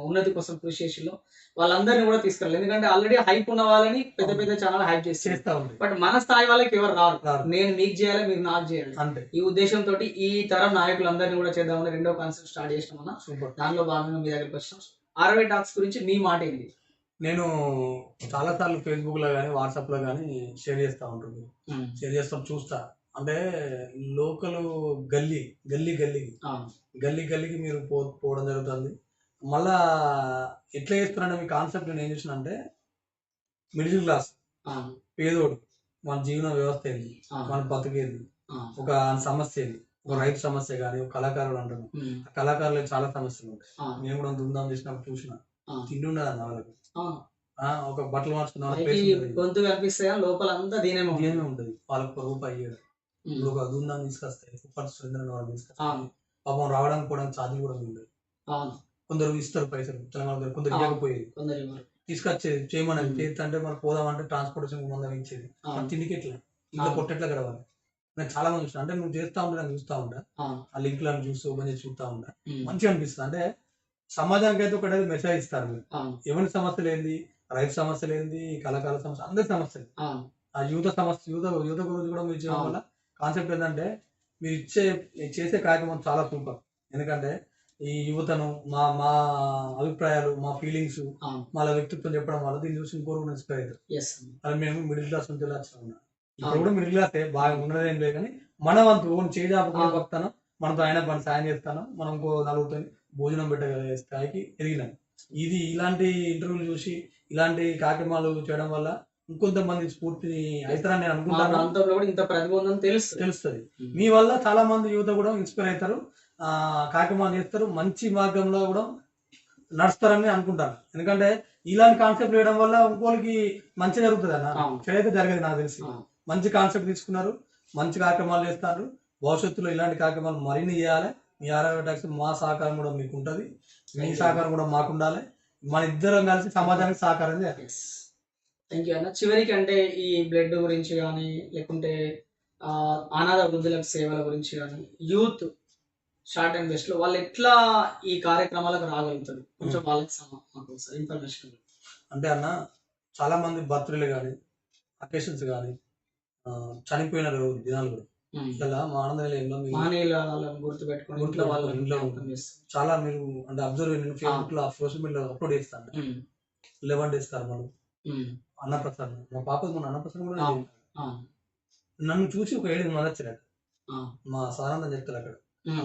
ఉన్నతి కోసం కృషి చేసిలో వాళ్ళందరినీ కూడా తీసుకురాలి. ఎందుకంటే ఆల్రెడీ హైప్ ఉన్న వాళ్ళని పెద్ద పెద్ద ఛానల్ హైప్ చేస్తారు. చేస్తా ఉంది. బట్ మన స్థాయి వాళ్ళకి ఎవరు రారు. రారు. నేను మీకు చేయాలి, మీరు నాకు చేయాలి. అంతే. ఈ ఉద్దేశంతో ఈ తరం నాయకులందరినీ కూడా చేద్దామని రెండో కాన్సెప్ట్ స్టార్ట్ చేసినామన్నా. సూపర్. దానిలో భాగంగా మీ దగ్గరికి వచ్చినాం. 60 టాక్స్ గురించి మీ మాట ఏంటి? నేను చాలా సార్లు ఫేస్బుక్ లో కానీ వాట్సాప్ లో కానీ షేర్ చేస్తా ఉంటుంది. షేర్ చేస్తాం, చూస్తా. అంటే లోకల్ గల్లీ గల్లీ గల్లీకి గల్లీ గల్లీకి మీరు పోవడం జరుగుతుంది. మళ్ళా ఎట్లా చేస్తున్నారంటే మీ కాన్సెప్ట్ నేను ఏం చూసిన అంటే మిడిల్ క్లాస్ పేదోడు మన జీవన వ్యవస్థ ఏంది, మన బతికేది, ఒక సమస్య ఏంది, ఒక రైతు సమస్య కానీ ఒక కళాకారులు అంటారు. ఆ కళాకారులకు చాలా సమస్యలు ఉంటాయి. నేను కూడా దుందాం చేసినప్పుడు చూసిన తిండి ఉండదు అన్న వాళ్ళకి. ఒక బట్టలు మార్చుకున్న గొంతు కనిపిస్తాయా లోపల అంతా దీనేమో ఉంటుంది. వాళ్ళకి ఒక రూపాయి ఇయ్యడు. ఇప్పుడు ఒక దుందాం తీసుకొస్తాయి, కుప్పటి సురేంద్రన్ వాళ్ళు తీసుకొస్తాయి. పాపం రావడానికి కూడా ఛార్జీలు కూడా ఉండదు. కొందరు ఇస్తారు పైసలు, తెలంగాణ కొందరు ఇవ్వకపోయేది, తీసుకొచ్చేది చేయమని చేస్తా అంటే మనం పోదామంటే ట్రాన్స్పోర్టేషన్ మందం ఇచ్చేది. తిండికి ఎట్లా ఇంట్లో కొట్టెట్లా గడవాలి. నేను చాలా మంది చూస్తాను. అంటే నువ్వు చేస్తా ఉంటే నేను చూస్తా ఉంటా, ఆ లింక్లను చూస్తూ ఓపెన్ చేసి చూస్తా ఉంటా. మంచిగా అనిపిస్తుంది. అంటే సమాజానికి అయితే ఒకటి మెసేజ్ ఇస్తారు. మీరు ఎవరి సమస్యలు ఏంది, రైతు సమస్యలు ఏంది, కళాకారుల సమస్య, అందరి సమస్యలు, ఆ యువత సమస్య, యువత గురించి కూడా మీరు చేయడం వల్ల కాన్సెప్ట్ ఏంటంటే మీరు చేసే కార్యక్రమం చాలా సూపర్. ఎందుకంటే ఈ యువతను మా మా అభిప్రాయాలు, మా ఫీలింగ్స్, మా వ్యక్తిత్వం చెప్పడం వల్ల దీన్ని చూసి ఇంకోరు కూడా ఇన్స్పైర్ అవుతారు. అది మేము మిడిల్ క్లాస్ నుంచి వచ్చాము. ఇప్పుడు కూడా మిడిల్ క్లాస్ బాగా ఉన్నదేం లేదు, కానీ మన వంతు చేజాపుకుని వస్తాను, మనతో అయినా పని సాయం చేస్తాను, మనం ఇంకో నలుగురితో భోజనం పెట్టగలిగే స్థాయికి ఎదిగినాం. ఇది ఇలాంటి ఇంటర్వ్యూలు చూసి ఇలాంటి కార్యక్రమాలు చేయడం వల్ల ఇంకొంతమంది స్ఫూర్తిని అవుతారని నేను అనుకుంటాను. తెలుస్తుంది. మీ వల్ల చాలా మంది యువత కూడా ఇన్స్పైర్ అవుతారు, కార్యక్రమాలు చేస్తారు, మంచి మార్గంలో కూడా నడుస్తారని అనుకుంటాను. ఎందుకంటే ఇలాంటి కాన్సెప్ట్ వేయడం వల్ల ఇంకోరికి మంచి జరుగుతుంది అన్న, చెడైతే జరగదు నాకు తెలిసి. మంచి కాన్సెప్ట్ తీసుకున్నారు, మంచి కార్యక్రమాలు చేస్తారు. భవిష్యత్తులో ఇలాంటి కార్యక్రమాలు మరిన్ని చేయాలి. మీ 60 టాక్స్ మా సహకారం కూడా మీకు ఉంటుంది, మీ సహకారం కూడా మాకు ఉండాలి. మన ఇద్దరం కలిసి సమాజానికి సహకారం చేయాలి. థ్యాంక్ యూ అన్న. చివరికి అంటే ఈ బ్లడ్ గురించి కానీ లేకుంటే అనాథ వృద్ధులకు సేవల గురించి కానీ యూత్ షార్ట్ అండ్ బెస్ట్ లో వాళ్ళు ఎట్లా ఈ కార్యక్రమాలకు రాగలుగుతారు, కొంచెం వాళ్ళకి ఇన్ఫర్మేషన్. అంటే అన్న చాలా మంది బర్త్డేలు కానీ అకేషన్స్ కానీ చనిపోయిన దినాలు కూడా ఇలా మా ఆనందంలో గుర్తుపెట్టుకుని ఇంట్లో చాలా మీరు అంటే అబ్జర్వ్ ఫేస్బుక్ లో సోషల్ మీడియాలో అప్లోడ్ చేస్తాను. 11 days కర్మలు, అన్నప్రసాదం. మా పాప మన అన్నప్రసాదం కూడా నన్ను చూసి ఒక 7 మంది వచ్చారు. మా సారంతం చెప్తారు అక్కడ,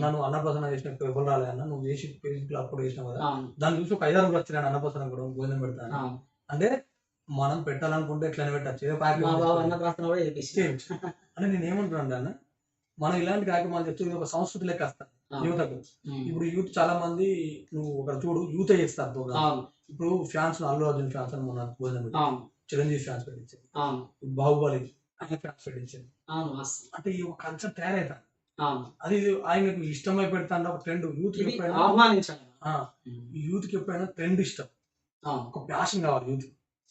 నన్ను అన్నప్రసన్న చేసినప్పుడు ఎవరు రాలే అన్న, నువ్వు చేసి ఫేస్బుక్ లో అప్లోడ్ చేసినావు కదా, దాన్ని చూసి ఒక 5-6 వచ్చినాను అన్నప్రసన్న కూడా భోజనం పెడతాను. అంటే మనం పెట్టాలనుకుంటే ఎట్లనే పెట్టచ్చు. అంటే నేను ఏమంటున్నాను అన్న, మనం ఇలాంటి కార్యక్రమాలు చెప్తే ఒక సంస్కృతి లెక్క వస్తాను యువతకు. ఇప్పుడు యూత్ చాలా మంది, నువ్వు ఒక చూడు యూత్ చేస్తారు. ఇప్పుడు ఫ్యాన్స్ అల్లు అర్జున్ ఫ్యాన్స్ అని మొన్న భోజనం పెట్టారు, చిరంజీవి ఫ్యాన్స్ పెట్టించారు, బాహుబలి ఫ్యాన్స్ పెట్టించారు. అంటే ఈ ఒక కల్చర్ తయారవుతాను, అది ఆయనకు ఇష్టమై పెడతాను. ఒక ట్రెండ్ యూత్ కి ఎప్పుడైనా ట్రెండ్ ఇష్టం, ఒక ప్యాషన్ కావాలి యూత్.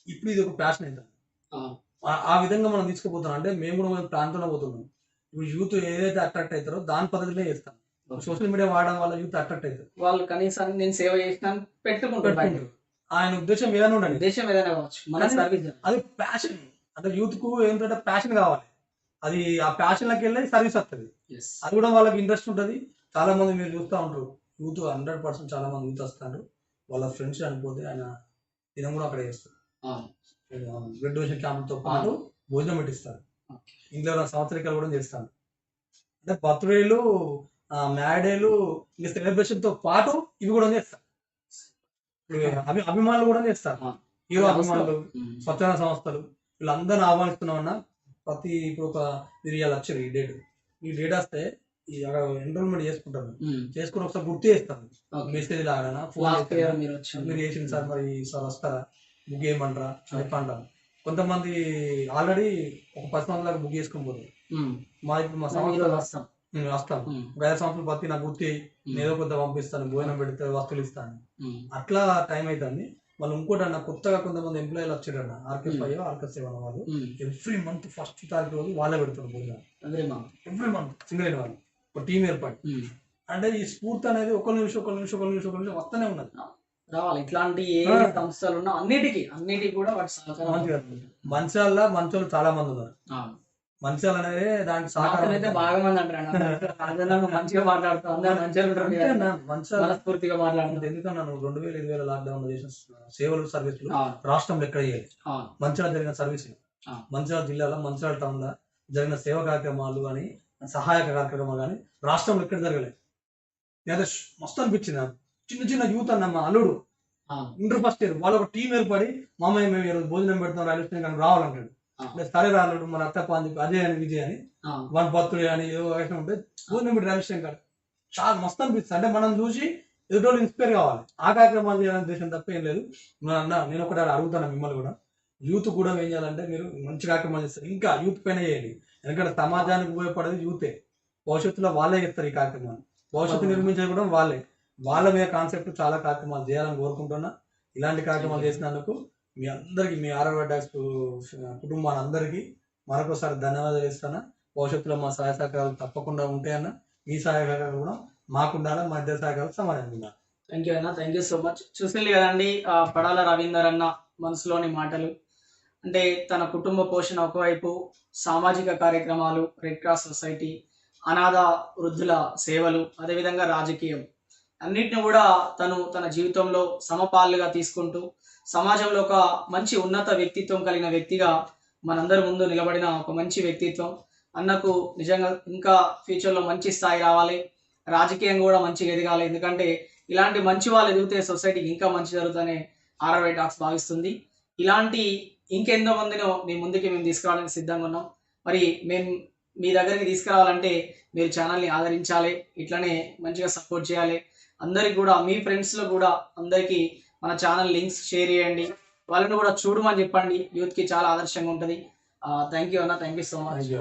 ఇప్పుడు ఇది ఒక ప్యాషన్ అవుతుంది. ఆ విధంగా మనం తీసుకుపోతున్నాం. అంటే మేము కూడా మేము ప్రాంతంలో పోతున్నాం. ఇప్పుడు యూత్ ఏదైతే అట్రాక్ట్ అవుతారో దాని పద్ధతిలో చేస్తాం. సోషల్ మీడియా వాడడం వల్ల యూత్ అట్రాక్ట్ అవుతారు. వాళ్ళు కనీసం నేను సేవ చేసినాను పెట్టుకుంటారు. ఆయన ఉద్దేశం ఏదైనా ఉండండి, ఉద్దేశం ఏదైనా కావచ్చు, అది ప్యాషన్. అంటే యూత్ కు ఏంటంటే ప్యాషన్ కావాలి. అది ఆ ప్యాషన్ లకి వెళ్ళి సర్వీస్ వస్తుంది. అది కూడా వాళ్ళకి ఇంట్రెస్ట్ ఉంటుంది. చాలా మంది మీరు చూస్తూ ఉంటారు, యూత్ 100% చాలా మంది యూత్ వస్తారు. వాళ్ళ ఫ్రెండ్స్ చనిపోతే ఆయన దినం కూడా అక్కడ చేస్తారు. బ్లడ్ డొనేషన్ క్యాంప్తో పాటు భోజనం పెట్టిస్తారు. ఇంట్లో సంవత్సరికాలు కూడా చేస్తాను. అంటే బర్త్డేలు, మ్యారేడేలు, ఇంకా సెలబ్రేషన్ తో పాటు ఇవి కూడా చేస్తారు. అభిమానులు కూడా చేస్తారు. హీరో అభిమానులు, స్వచ్ఛంద సంస్థలు, వీళ్ళందరినీ ఆహ్వానిస్తున్నామన్నా. ఇప్పుడు ఒక మీరు ఇవాళ వచ్చారు, ఈ డేట్ వస్తే ఎన్రోల్మెంట్ చేసుకుని ఒకసారి గుర్తు చేస్తాను. మెసేజ్ లాగా ఫోన్ మీరు చేసింది సార్, మరి సార్ వస్తారా, బుక్ చేయమంటారా చెప్పంటారు. కొంతమంది ఆల్రెడీ ఒక 10 సంవత్సరాలకు బుక్ చేసుకుని పోతారు. ఇప్పుడు మా సంవత్సరాలు వస్తాను, 5 సంవత్సరాలు బట్టి నాకు గుర్తు ఏదో కొంత పంపిస్తాను, భోజనం పెడితే వస్తువులు ఇస్తాను. అట్లా టైం అవుతుంది. వాళ్ళు ఇంకోటి అన్న కొత్తగా కొంతమంది ఎంప్లాయీలు వచ్చారన్న, ఆర్కెస్5 ఆర్కెస్7 వాళ్ళు ఎవ్రీ మంత్ ఫస్ట్ తారీఖు రోజు వాళ్ళే పెడుతున్నారు భోజనం. ఎవ్రీ మంత్ సింగిల్ అయిన వాళ్ళు ఒక టీం ఏర్పాటు. అంటే ఈ స్ఫూర్తి అనేది ఒక నిమిషం వస్తూనే ఉన్నది. రావాలి. ఇట్లాంటి ఏ సంస్థలు ఉన్నా అన్నిటికీ కూడా వాటి సహకారం మంచిగా మంచోళ్ళు చాలా మంది ఉన్నారు. అవును. మంచాలు అనేది దానికి సహకారం అయితే బాగా మంది అంటారు మంచిగా మాట్లాడుతాం, అందరూ మంచిగా ఉంటారు అంతే కదా, అన్న, మంచాలు మనస్ఫూర్తిగా మాట్లాడుతాం. ఎందుకన్నా నువ్వు 2020 లాక్డౌన్ లో చేసిన సేవలు సర్వీసులు అవును. రాష్ట్రంలో ఎక్కడ చేయాలి? అవును. మంచిర్యాల జరిగిన సర్వీసులు, అవును. మంచిర్యాల జిల్లాలో మంచిర్యాల టౌన్ లో జరిగిన సేవా కార్యక్రమాలు కానీ సహాయక కార్యక్రమాలు కానీ రాష్ట్రంలో ఎక్కడ జరగలేదు. లేదా మస్తు అనిపించింది నాకు. చిన్న చిన్న యూత్ అన్న మా అల్లుడు అవును. ఇంటర్ ఫస్ట్ ఇయర్ వాళ్ళు ఒక టీం ఏర్పడి మామయ్య మేము ఈరోజు భోజనం పెడతాం రైల్వే స్టేషన్ కానీ రావాలంటాడు. అవును. సరే రాలేడు మన అత్త పాంది అజయ్ అని విజయ్ అని అవును. వన్ బర్త్డే అని ఏదో వేసిన ఉంటే భోజనం పెట్టి రైల్వే స్టేషన్ కాదు. చాలా మస్తు అనిపిస్తుంది. అంటే మనం చూసి ఎదుటోళ్ళు ఇన్స్పైర్ కావాలి. ఆ కార్యక్రమాలు చేయాలని ఉద్దేశం తప్ప ఏం లేదు. అన్న నేను ఒకటి అడుగుతాను మిమ్మల్ని కూడా, యూత్ కూడా ఏం చేయాలంటే మీరు మంచి కార్యక్రమాలు చేస్తారు, ఇంకా యూత్ పైన చేయండి. ఎందుకంటే సమాజానికి ఉపయోగపడేది యూతే. భవిష్యత్తులో వాళ్ళే చేస్తారు ఈ కార్యక్రమాలు. భవిష్యత్తు నిర్మించేది కూడా వాళ్ళే. వాళ్ళ మీద కాన్సెప్ట్ చాలా కార్యక్రమాలు చేయాలని కోరుకుంటున్నా. ఇలాంటి కార్యక్రమాలు చేసినందుకు మీ అందరికి, మీ ఆర్ఆర్ డాక్స్ కుటుంబాలందరికీ మరొకసారి ధన్యవాదాలు ఇస్తాను. భవిష్యత్తులో మా సహాయ సహకారాలు తప్పకుండా ఉంటాయన్న. మీ సహాయ సహకారాలు కూడా మాకు ఉండాలి, మా ఇద్దరు సహకారాలు సమాజంగా ఉండాలి. థ్యాంక్ యూ అన్న, థ్యాంక్ యూ సో మచ్. చూసింది కదండి పడాల రవీందర్ అన్న మనసులోని మాటలు. అంటే తన కుటుంబ పోషణ ఒకవైపు, సామాజిక కార్యక్రమాలు, రెడ్ క్రాస్ సొసైటీ, అనాథ వృద్ధుల సేవలు, అదేవిధంగా రాజకీయం, అన్నిటిని కూడా తను తన జీవితంలో సమపాలుగా తీసుకుంటూ సమాజంలో ఒక మంచి ఉన్నత వ్యక్తిత్వం కలిగిన వ్యక్తిగా మనందరి ముందు నిలబడిన ఒక మంచి వ్యక్తిత్వం. అన్నకు నిజంగా ఇంకా ఫ్యూచర్లో మంచి స్థాయి రావాలి, రాజకీయంగా కూడా మంచిగా ఎదగాలి. ఎందుకంటే ఇలాంటి మంచి వాళ్ళు ఎదిగితే సొసైటీకి ఇంకా మంచి జరుగుతుందని ఆర్ఆర్వై టాక్స్ భావిస్తుంది. ఇలాంటి ఇంకెంతో మందినో మీ ముందుకి మేము తీసుకురావడానికి సిద్ధంగా ఉన్నాం. మరి మేము మీ దగ్గరికి తీసుకురావాలంటే మీరు ఛానల్ని ఆదరించాలి, ఇట్లనే మంచిగా సపోర్ట్ చేయాలి. అందరికి కూడా, మీ ఫ్రెండ్స్లో కూడా అందరికీ మన ఛానల్ లింక్స్ షేర్ చేయండి, వాళ్ళని కూడా చూడమని చెప్పండి. యూత్కి చాలా ఆదర్శంగా ఉంటుంది. థ్యాంక్ యూ అన్న, థ్యాంక్ యూ సో మచ్.